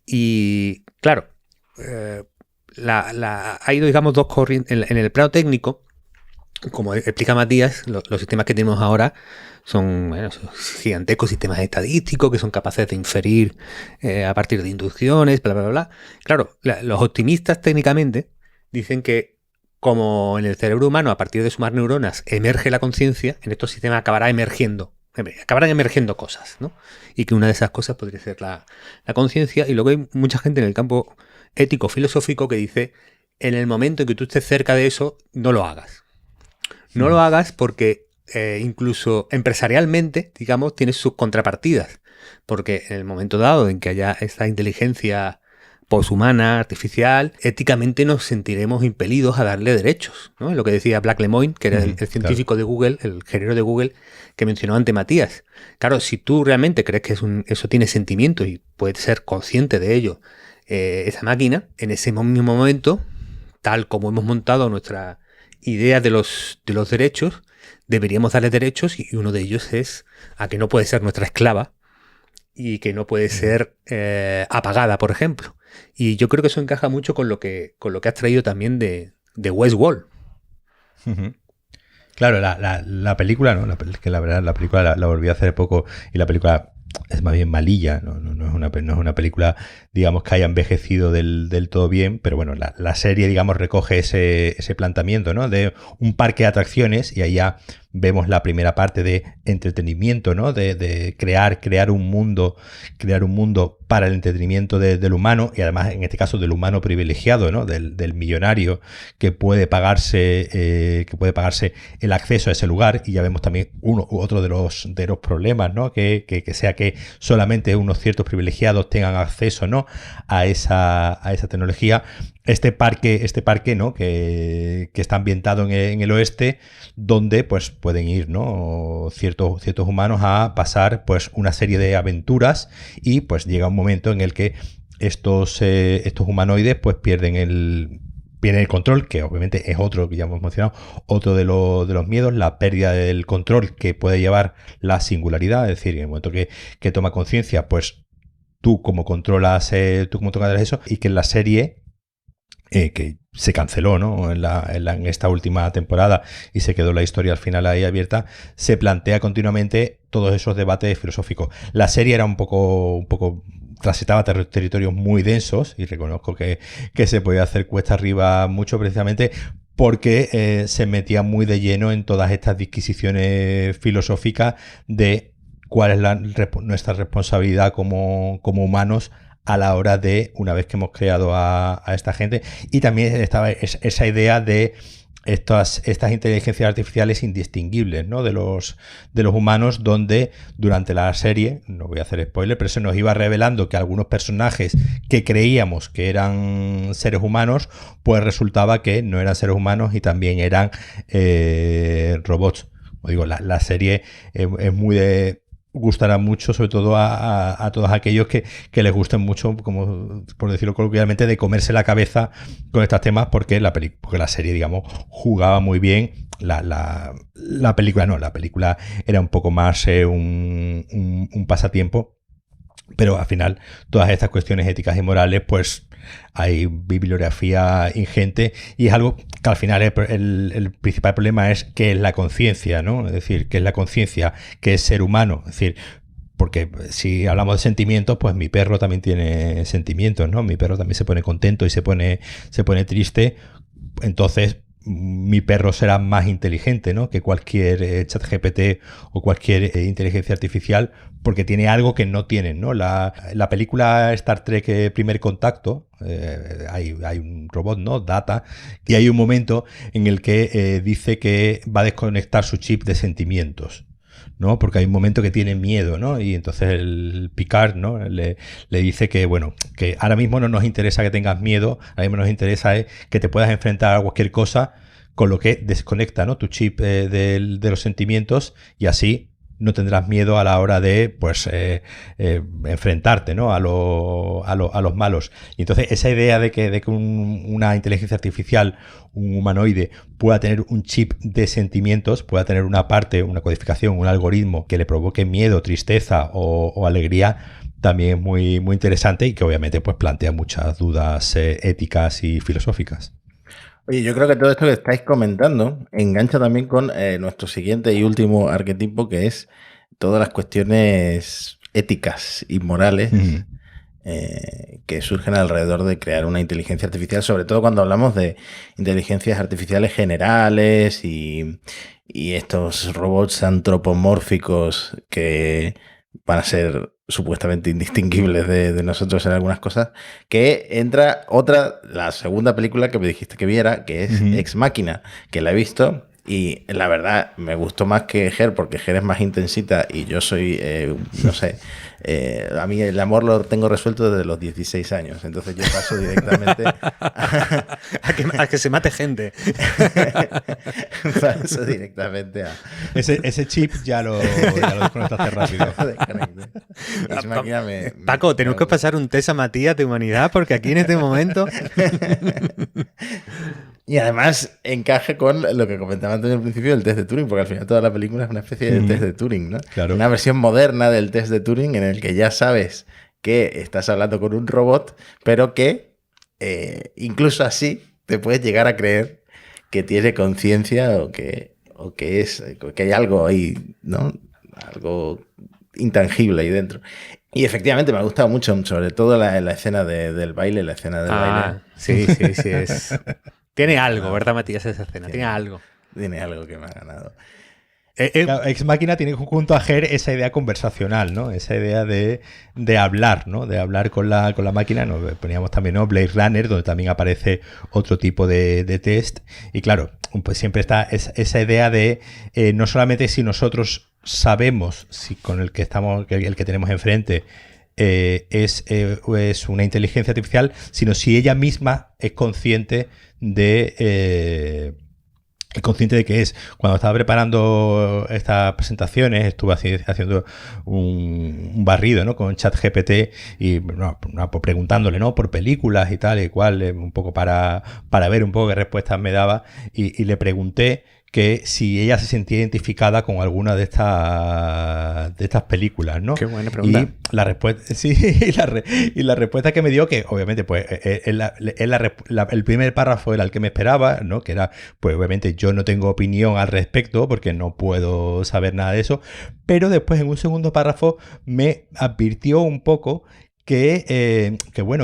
Y claro, hay, digamos, dos corrientes. En el plano técnico, como explica Matías, los sistemas que tenemos ahora son, bueno, son gigantescos sistemas estadísticos que son capaces de inferir a partir de inducciones, bla, bla, bla. Claro, los optimistas técnicamente dicen que como en el cerebro humano, a partir de sumar neuronas, emerge la conciencia, en estos sistemas acabarán emergiendo cosas, ¿no? Y que una de esas cosas podría ser la conciencia. Y luego hay mucha gente en el campo ético-filosófico que dice, en el momento en que tú estés cerca de eso, no lo hagas. No lo hagas porque incluso empresarialmente, digamos, tienes sus contrapartidas. Porque en el momento dado en que haya esta inteligencia poshumana, artificial, éticamente nos sentiremos impelidos a darle derechos, ¿no? Lo que decía Black Lemoine, que era el científico de Google, el ingeniero de Google, que mencionó ante Matías. Claro, si tú realmente crees que eso tiene sentimientos y puedes ser consciente de ello, esa máquina, en ese mismo momento, tal como hemos montado nuestra idea de los derechos, deberíamos darle derechos, y uno de ellos es a que no puede ser nuestra esclava y que no puede ser apagada, por ejemplo. Y yo creo que eso encaja mucho con lo que has traído también de Westworld. Claro, la película, ¿no? Que la verdad la película la volví a hacer poco, y la película es más bien malilla, no es una película, digamos, que haya envejecido del todo bien, pero bueno, la serie, digamos, recoge ese planteamiento, ¿no? De un parque de atracciones, y ahí ya vemos la primera parte de entretenimiento, ¿no? De crear un mundo para el entretenimiento del humano, y además en este caso del humano privilegiado, ¿no? Del millonario que puede pagarse el acceso a ese lugar. Y ya vemos también otro de los problemas, ¿no? Que sea que solamente unos ciertos privilegiados tengan acceso, ¿no? a esa tecnología. Este parque, ¿no? Que está ambientado en el oeste, donde pues pueden ir, ¿no? ciertos humanos a pasar pues una serie de aventuras, y pues llega un momento en el que estos humanoides pues pierden el control, que obviamente es otro que ya hemos mencionado, otro de los miedos, la pérdida del control que puede llevar la singularidad. Es decir, en el momento que toma conciencia, pues tú como controlas eso, y que en la serie que se canceló, ¿no? en esta última temporada, y se quedó la historia al final ahí abierta, se plantea continuamente todos esos debates filosóficos. La serie era un poco transitaba territorios muy densos, y reconozco que se podía hacer cuesta arriba mucho, precisamente porque se metía muy de lleno en todas estas disquisiciones filosóficas de cuál es nuestra responsabilidad como humanos a la hora de, una vez que hemos creado a esta gente. Y también estaba esa idea de estas inteligencias artificiales indistinguibles, ¿no? de los humanos, donde durante la serie, no voy a hacer spoiler, pero se nos iba revelando que algunos personajes que creíamos que eran seres humanos, pues resultaba que no eran seres humanos y también eran robots. Como digo, la serie es muy de... gustará mucho, sobre todo a todos aquellos que les gusten mucho, como por decirlo coloquialmente, de comerse la cabeza con estos temas, porque la serie, digamos, jugaba muy bien. La película era un poco más un pasatiempo, pero al final todas estas cuestiones éticas y morales, pues hay bibliografía ingente, y es algo que al final el principal problema es qué es la conciencia, ¿no? Es decir, qué es la conciencia, qué es ser humano. Es decir, porque si hablamos de sentimientos, pues mi perro también tiene sentimientos, ¿no? Mi perro también se pone contento y se pone triste. Entonces mi perro será más inteligente, ¿no? que cualquier ChatGPT o cualquier inteligencia artificial, porque tiene algo que no tienen, ¿no? La película Star Trek Primer Contacto, hay un robot, ¿no? Data, y hay un momento en el que dice que va a desconectar su chip de sentimientos, ¿no? Porque hay un momento que tiene miedo, ¿no? Y entonces el Picard, ¿no? le dice que, bueno, que ahora mismo no nos interesa que tengas miedo, ahora mismo nos interesa que te puedas enfrentar a cualquier cosa, con lo que desconecta, ¿no? tu chip de los sentimientos, y así no tendrás miedo a la hora de, pues, enfrentarte, ¿no? a los malos. Y entonces esa idea de que una inteligencia artificial, un humanoide, pueda tener un chip de sentimientos, pueda tener una codificación, un algoritmo que le provoque miedo, tristeza o alegría, también es muy, muy interesante, y que obviamente pues plantea muchas dudas éticas y filosóficas. Oye, yo creo que todo esto que estáis comentando engancha también con nuestro siguiente y último arquetipo, que es todas las cuestiones éticas y morales que surgen alrededor de crear una inteligencia artificial, sobre todo cuando hablamos de inteligencias artificiales generales y estos robots antropomórficos que van a ser supuestamente indistinguibles de nosotros en algunas cosas, que entra la segunda película que me dijiste que viera, que es Ex Machina, que la he visto y la verdad me gustó más que Her, porque Her es más intensita y yo soy, no sé, a mí el amor lo tengo resuelto desde los 16 años, entonces yo paso directamente a que se mate gente. Paso directamente a... Ese chip ya lo desconectaste rápido. Ex Machina Paco, tenemos que pasar un test a Matías de humanidad, porque aquí en este momento... Y además encaje con lo que comentaba antes al principio del test de Turing, porque al final toda la película es una especie de test de Turing, ¿no? Claro. Una versión moderna del test de Turing en el que ya sabes que estás hablando con un robot, pero que incluso así te puedes llegar a creer que tiene conciencia o que hay algo ahí, ¿no? Algo intangible ahí dentro. Y efectivamente me ha gustado mucho, sobre todo la escena del baile, la escena del baile. Sí, es... Tiene algo, ¿verdad, Matías? Esa escena, tiene algo. Tiene algo que me ha ganado. Claro, Ex Machina tiene junto a Her esa idea conversacional, ¿no? Esa idea de hablar, ¿no? De hablar con la máquina. Nos poníamos también, ¿no? Blade Runner, donde también aparece otro tipo de test. Y claro, pues siempre está esa idea de no solamente si nosotros sabemos si con el que estamos, el que tenemos enfrente es una inteligencia artificial, sino si ella misma es consciente de que es. Cuando estaba preparando estas presentaciones estuve haciendo un barrido, ¿no? Con ChatGPT y preguntándole, ¿no? Por películas y tal y cual, un poco para ver un poco qué respuestas me daba y le pregunté que si ella se sentía identificada con alguna de estas películas, ¿no? Qué buena pregunta. Y la respuesta, sí, y la respuesta que me dio, que obviamente pues el primer párrafo era el que me esperaba, ¿no? Que era, pues obviamente yo no tengo opinión al respecto porque no puedo saber nada de eso, pero después en un segundo párrafo me advirtió un poco que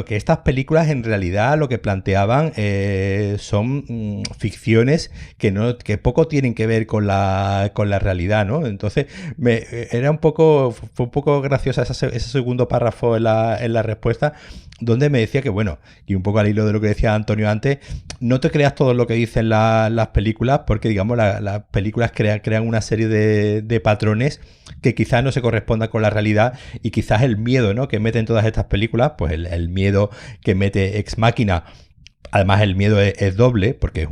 estas películas en realidad lo que planteaban son ficciones que poco tienen que ver con la realidad, ¿no? Entonces fue un poco graciosa ese segundo párrafo en la respuesta, donde me decía que, bueno, y un poco al hilo de lo que decía Antonio antes, no te creas todo lo que dicen las películas, porque digamos las películas crean una serie de patrones que quizás no se correspondan con la realidad, y quizás el miedo, ¿no? que meten todas estas películas, pues el miedo que mete Ex Machina, además el miedo es doble, porque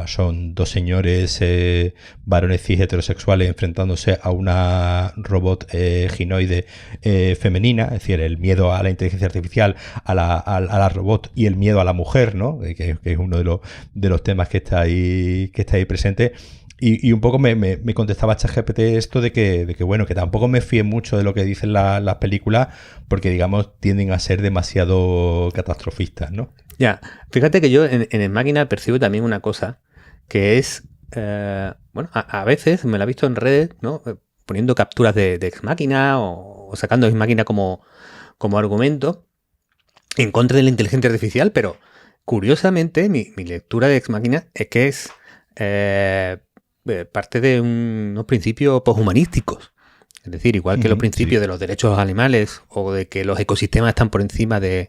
son dos señores varones cis heterosexuales enfrentándose a una robot ginoide femenina, es decir, el miedo a la inteligencia artificial, a la robot, y el miedo a la mujer, ¿no? que es uno de los temas que está ahí presente. Y un poco me contestaba ChatGPT esto de que bueno, que tampoco me fíe mucho de lo que dicen las películas, porque digamos tienden a ser demasiado catastrofistas, ¿no? Ya, fíjate que yo en Ex Machina percibo también una cosa, que es, a veces me la he visto en redes, ¿no? Poniendo capturas de Ex Machina o sacando Ex Machina como argumento en contra de la inteligencia artificial, pero curiosamente mi lectura de Ex Machina es que es parte de unos principios poshumanísticos. Es decir, igual que los principios de los derechos de los animales o de que los ecosistemas están por encima de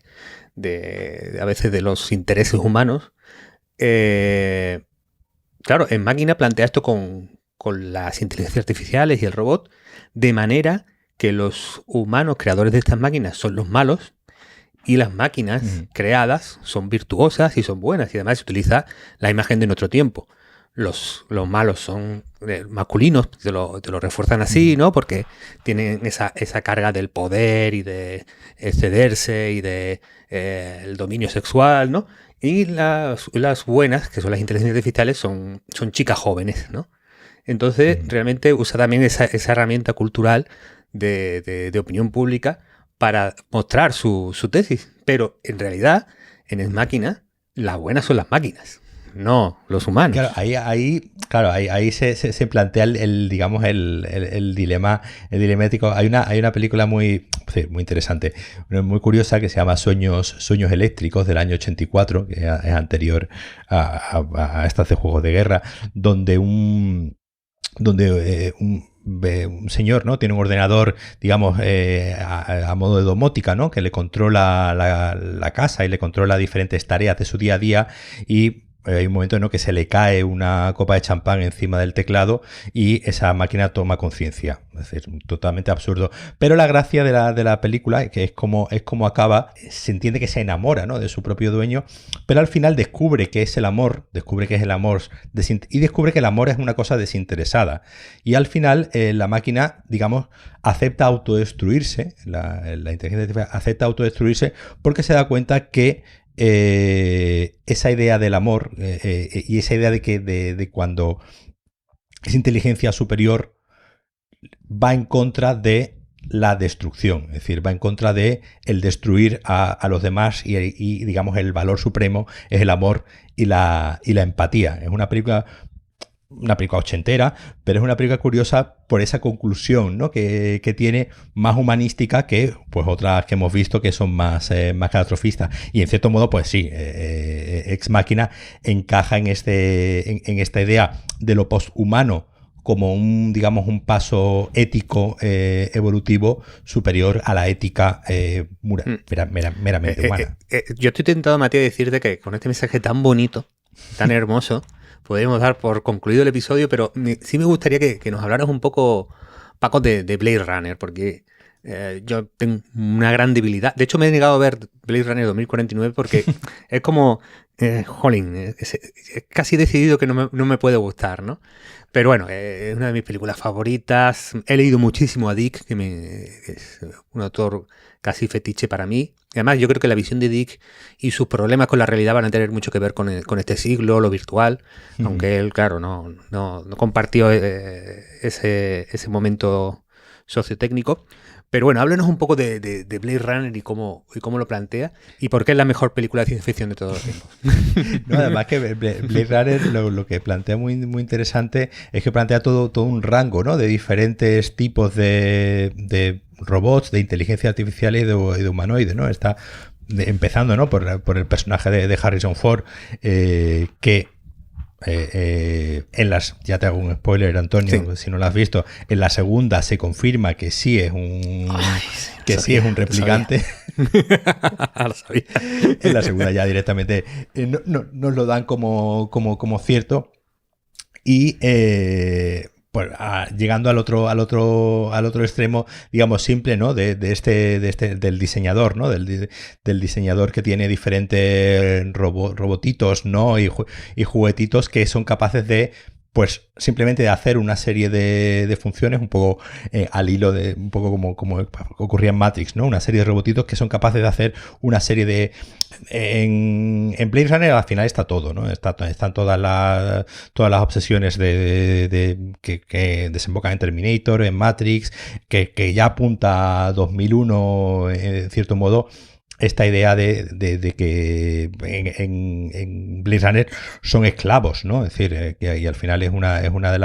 a veces de los intereses humanos. Claro, En Máquina plantea esto con las inteligencias artificiales y el robot, de manera que los humanos creadores de estas máquinas son los malos y las máquinas creadas son virtuosas y son buenas, y además se utiliza la imagen de nuestro tiempo. Los malos son masculinos, te lo refuerzan así, ¿no? Porque tienen esa carga del poder y de excederse y de el dominio sexual, ¿no? Y las buenas, que son las inteligencias artificiales, son chicas jóvenes, ¿no? Entonces, realmente usa también esa herramienta cultural de opinión pública para mostrar su tesis. Pero, en realidad, en Ex Machina, las buenas son las máquinas. no los humanos. Claro, ahí se plantea digamos, el dilema, el dilemático. Hay una película muy interesante, muy curiosa, que se llama Sueños Eléctricos, del año 84, que es anterior a estas de juegos de guerra, donde un señor, ¿no? Tiene un ordenador, digamos, a modo de domótica, ¿no? Que le controla la casa y le controla diferentes tareas de su día a día, y hay un momento, ¿no?, que se le cae una copa de champán encima del teclado y esa máquina toma conciencia. Es decir, totalmente absurdo. Pero la gracia de la película, que es como acaba, se entiende que se enamora, ¿no?, de su propio dueño, pero al final descubre que es el amor, y descubre que el amor es una cosa desinteresada. Y al final la máquina, digamos, acepta autodestruirse, la inteligencia artificial acepta autodestruirse porque se da cuenta que esa idea del amor y esa idea de cuando esa inteligencia superior va en contra de la destrucción, es decir, va en contra de el destruir a los demás, y digamos el valor supremo es el amor y la empatía. Es una película ochentera, pero es una película curiosa por esa conclusión, ¿no?, que tiene, más humanística que pues otras que hemos visto que son más catastrofistas. Y en cierto modo, pues sí, Ex Machina encaja en esta idea de lo posthumano como digamos, un paso ético evolutivo superior a la ética meramente humana. Yo estoy tentado, Matías, a decirte que con este mensaje tan bonito, tan hermoso, podríamos dar por concluido el episodio, pero sí me gustaría que nos hablaras un poco, Paco, de Blade Runner, porque yo tengo una gran debilidad. De hecho, me he negado a ver Blade Runner 2049 porque es como, es casi decidido que no me puede gustar, ¿no? Pero bueno, es una de mis películas favoritas. He leído muchísimo a Dick, que es un autor casi fetiche para mí. Y además, yo creo que la visión de Dick y sus problemas con la realidad van a tener mucho que ver con este siglo, lo virtual, aunque él, claro, no compartió ese momento sociotécnico. Pero bueno, háblanos un poco de Blade Runner y cómo lo plantea y por qué es la mejor película de ciencia ficción de todos los tiempos. No, además que Blade Runner lo que plantea muy, muy interesante es que plantea todo un rango, ¿no?, de diferentes tipos de robots, de inteligencia artificial y de humanoides, ¿no? Está empezando, ¿no?, por el personaje de Harrison Ford, que ya te hago un spoiler, Antonio, sí, si no lo has visto, en la segunda se confirma que sí es un replicante. Lo sabía. En la segunda ya directamente nos lo dan como cierto. Y pues llegando al otro extremo, digamos, simple, ¿no?, del diseñador, ¿no?, del diseñador que tiene diferentes robotitos, ¿no?, y juguetitos que son capaces de, pues, simplemente de hacer una serie de funciones un poco al hilo de, un poco como ocurría en Matrix, ¿no?, una serie de robotitos que son capaces de hacer una serie de... En Blade Runner al final está todo, ¿no? Están todas las obsesiones que desembocan en Terminator, en Matrix, que ya apunta a 2001 en cierto modo. Esta idea de que en Blade Runner son esclavos, ¿no? Es decir, y al final es una de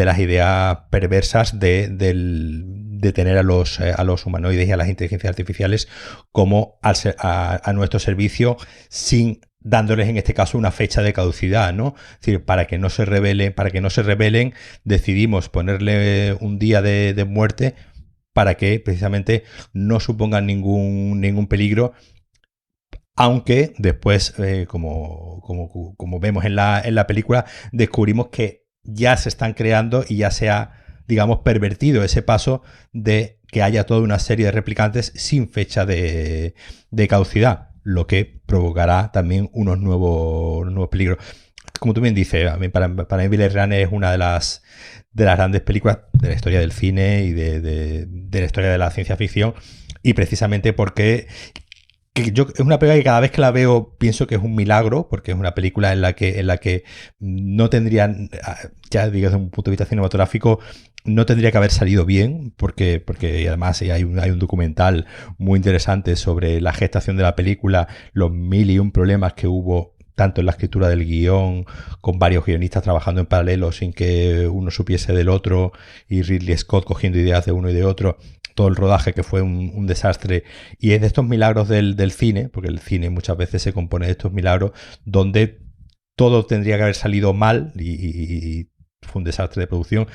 las ideas perversas de tener a los humanoides y a las inteligencias artificiales como a nuestro servicio, sin dándoles en este caso una fecha de caducidad, ¿no? Es decir, para que no se rebelen, decidimos ponerle un día de muerte para que precisamente no supongan ningún peligro, aunque después, como vemos en la película, descubrimos que ya se están creando y ya se ha, digamos, pervertido ese paso de que haya toda una serie de replicantes sin fecha de caducidad, lo que provocará también unos nuevos peligros. Como tú bien dices, para mí Blade Runner es una de las grandes películas de la historia del cine y de la historia de la ciencia ficción, y precisamente porque es una película que cada vez que la veo pienso que es un milagro, porque es una película en la que no tendrían, ya digo, desde un punto de vista cinematográfico, no tendría que haber salido bien, porque además hay un documental muy interesante sobre la gestación de la película, los 1001 problemas que hubo tanto en la escritura del guión, con varios guionistas trabajando en paralelo sin que uno supiese del otro, y Ridley Scott cogiendo ideas de uno y de otro, todo el rodaje que fue un desastre. Y es de estos milagros del cine, porque el cine muchas veces se compone de estos milagros, donde todo tendría que haber salido mal y fue un desastre de producción,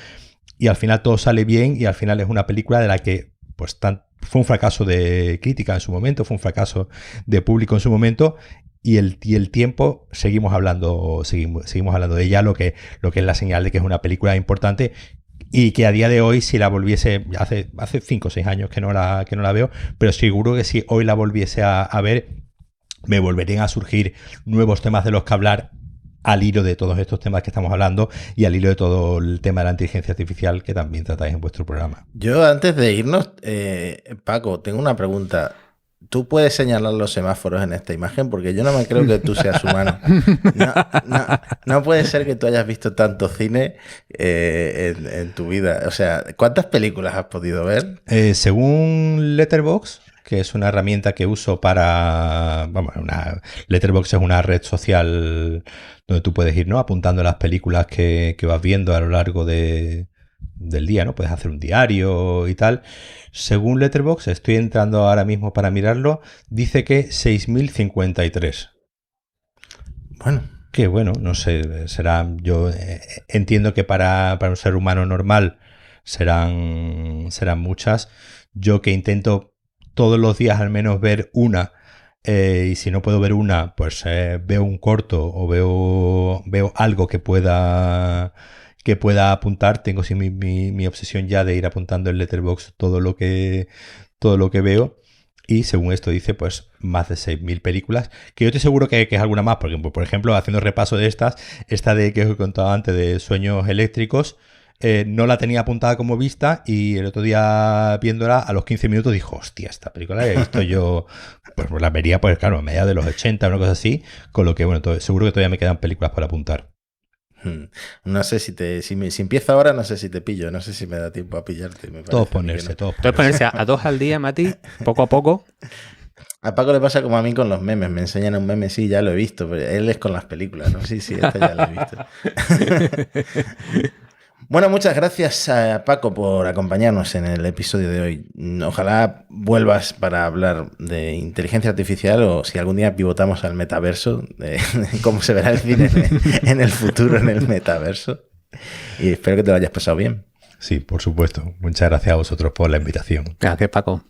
y al final todo sale bien, y al final es una película de la que pues fue un fracaso de crítica en su momento, fue un fracaso de público en su momento, y el tiempo seguimos hablando de ella, lo que es la señal de que es una película importante, y que a día de hoy, si la volviese, hace 5 o 6 años que no la veo, pero seguro que si hoy la volviese a ver, me volverían a surgir nuevos temas de los que hablar, al hilo de todos estos temas que estamos hablando y al hilo de todo el tema de la inteligencia artificial que también tratáis en vuestro programa. Yo, antes de irnos, Paco, tengo una pregunta. ¿Tú puedes señalar los semáforos en esta imagen? Porque yo no me creo que tú seas humano. No puede ser que tú hayas visto tanto cine en tu vida. O sea, ¿cuántas películas has podido ver? Según Letterboxd, que es una herramienta que uso para... Letterboxd es una red social donde tú puedes ir, ¿no?, apuntando las películas que vas viendo a lo largo del día, ¿no? Puedes hacer un diario y tal. Según Letterboxd, estoy entrando ahora mismo para mirarlo, dice que 6.053. Bueno. Que bueno, no sé, yo entiendo que para un ser humano normal serán muchas. Yo que intento todos los días al menos ver una, y si no puedo ver una, pues veo un corto o veo algo que pueda apuntar. Tengo mi obsesión ya de ir apuntando en Letterboxd todo lo que veo. Y según esto dice, pues más de 6.000 películas, que yo estoy seguro que es alguna más, porque por ejemplo, haciendo repaso de esta de que os he contado antes de Sueños Eléctricos, no la tenía apuntada como vista, y el otro día viéndola, a los 15 minutos dijo, hostia, esta película la he visto yo, pues la vería, pues claro, a mediados de los 80, una cosa así, con lo que, bueno, seguro que todavía me quedan películas para apuntar. No sé si empiezo ahora, no sé si te pillo, no sé si me da tiempo a pillarte. Todos ponerse. A 2 al día, Mati, poco a poco. A Paco le pasa como a mí con los memes. Me enseñan un meme, sí, ya lo he visto, pero él es con las películas, ¿no? Sí, esta ya la he visto. Bueno, muchas gracias a Paco por acompañarnos en el episodio de hoy. Ojalá vuelvas para hablar de inteligencia artificial, o si algún día pivotamos al metaverso, de cómo se verá el cine en el futuro en el metaverso. Y espero que te lo hayas pasado bien. Sí, por supuesto. Muchas gracias a vosotros por la invitación. Gracias, Paco.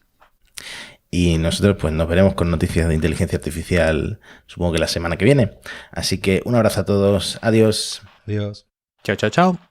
Y nosotros pues nos veremos con noticias de inteligencia artificial, supongo que la semana que viene. Así que un abrazo a todos. Adiós. Adiós. Chao, chao, chao.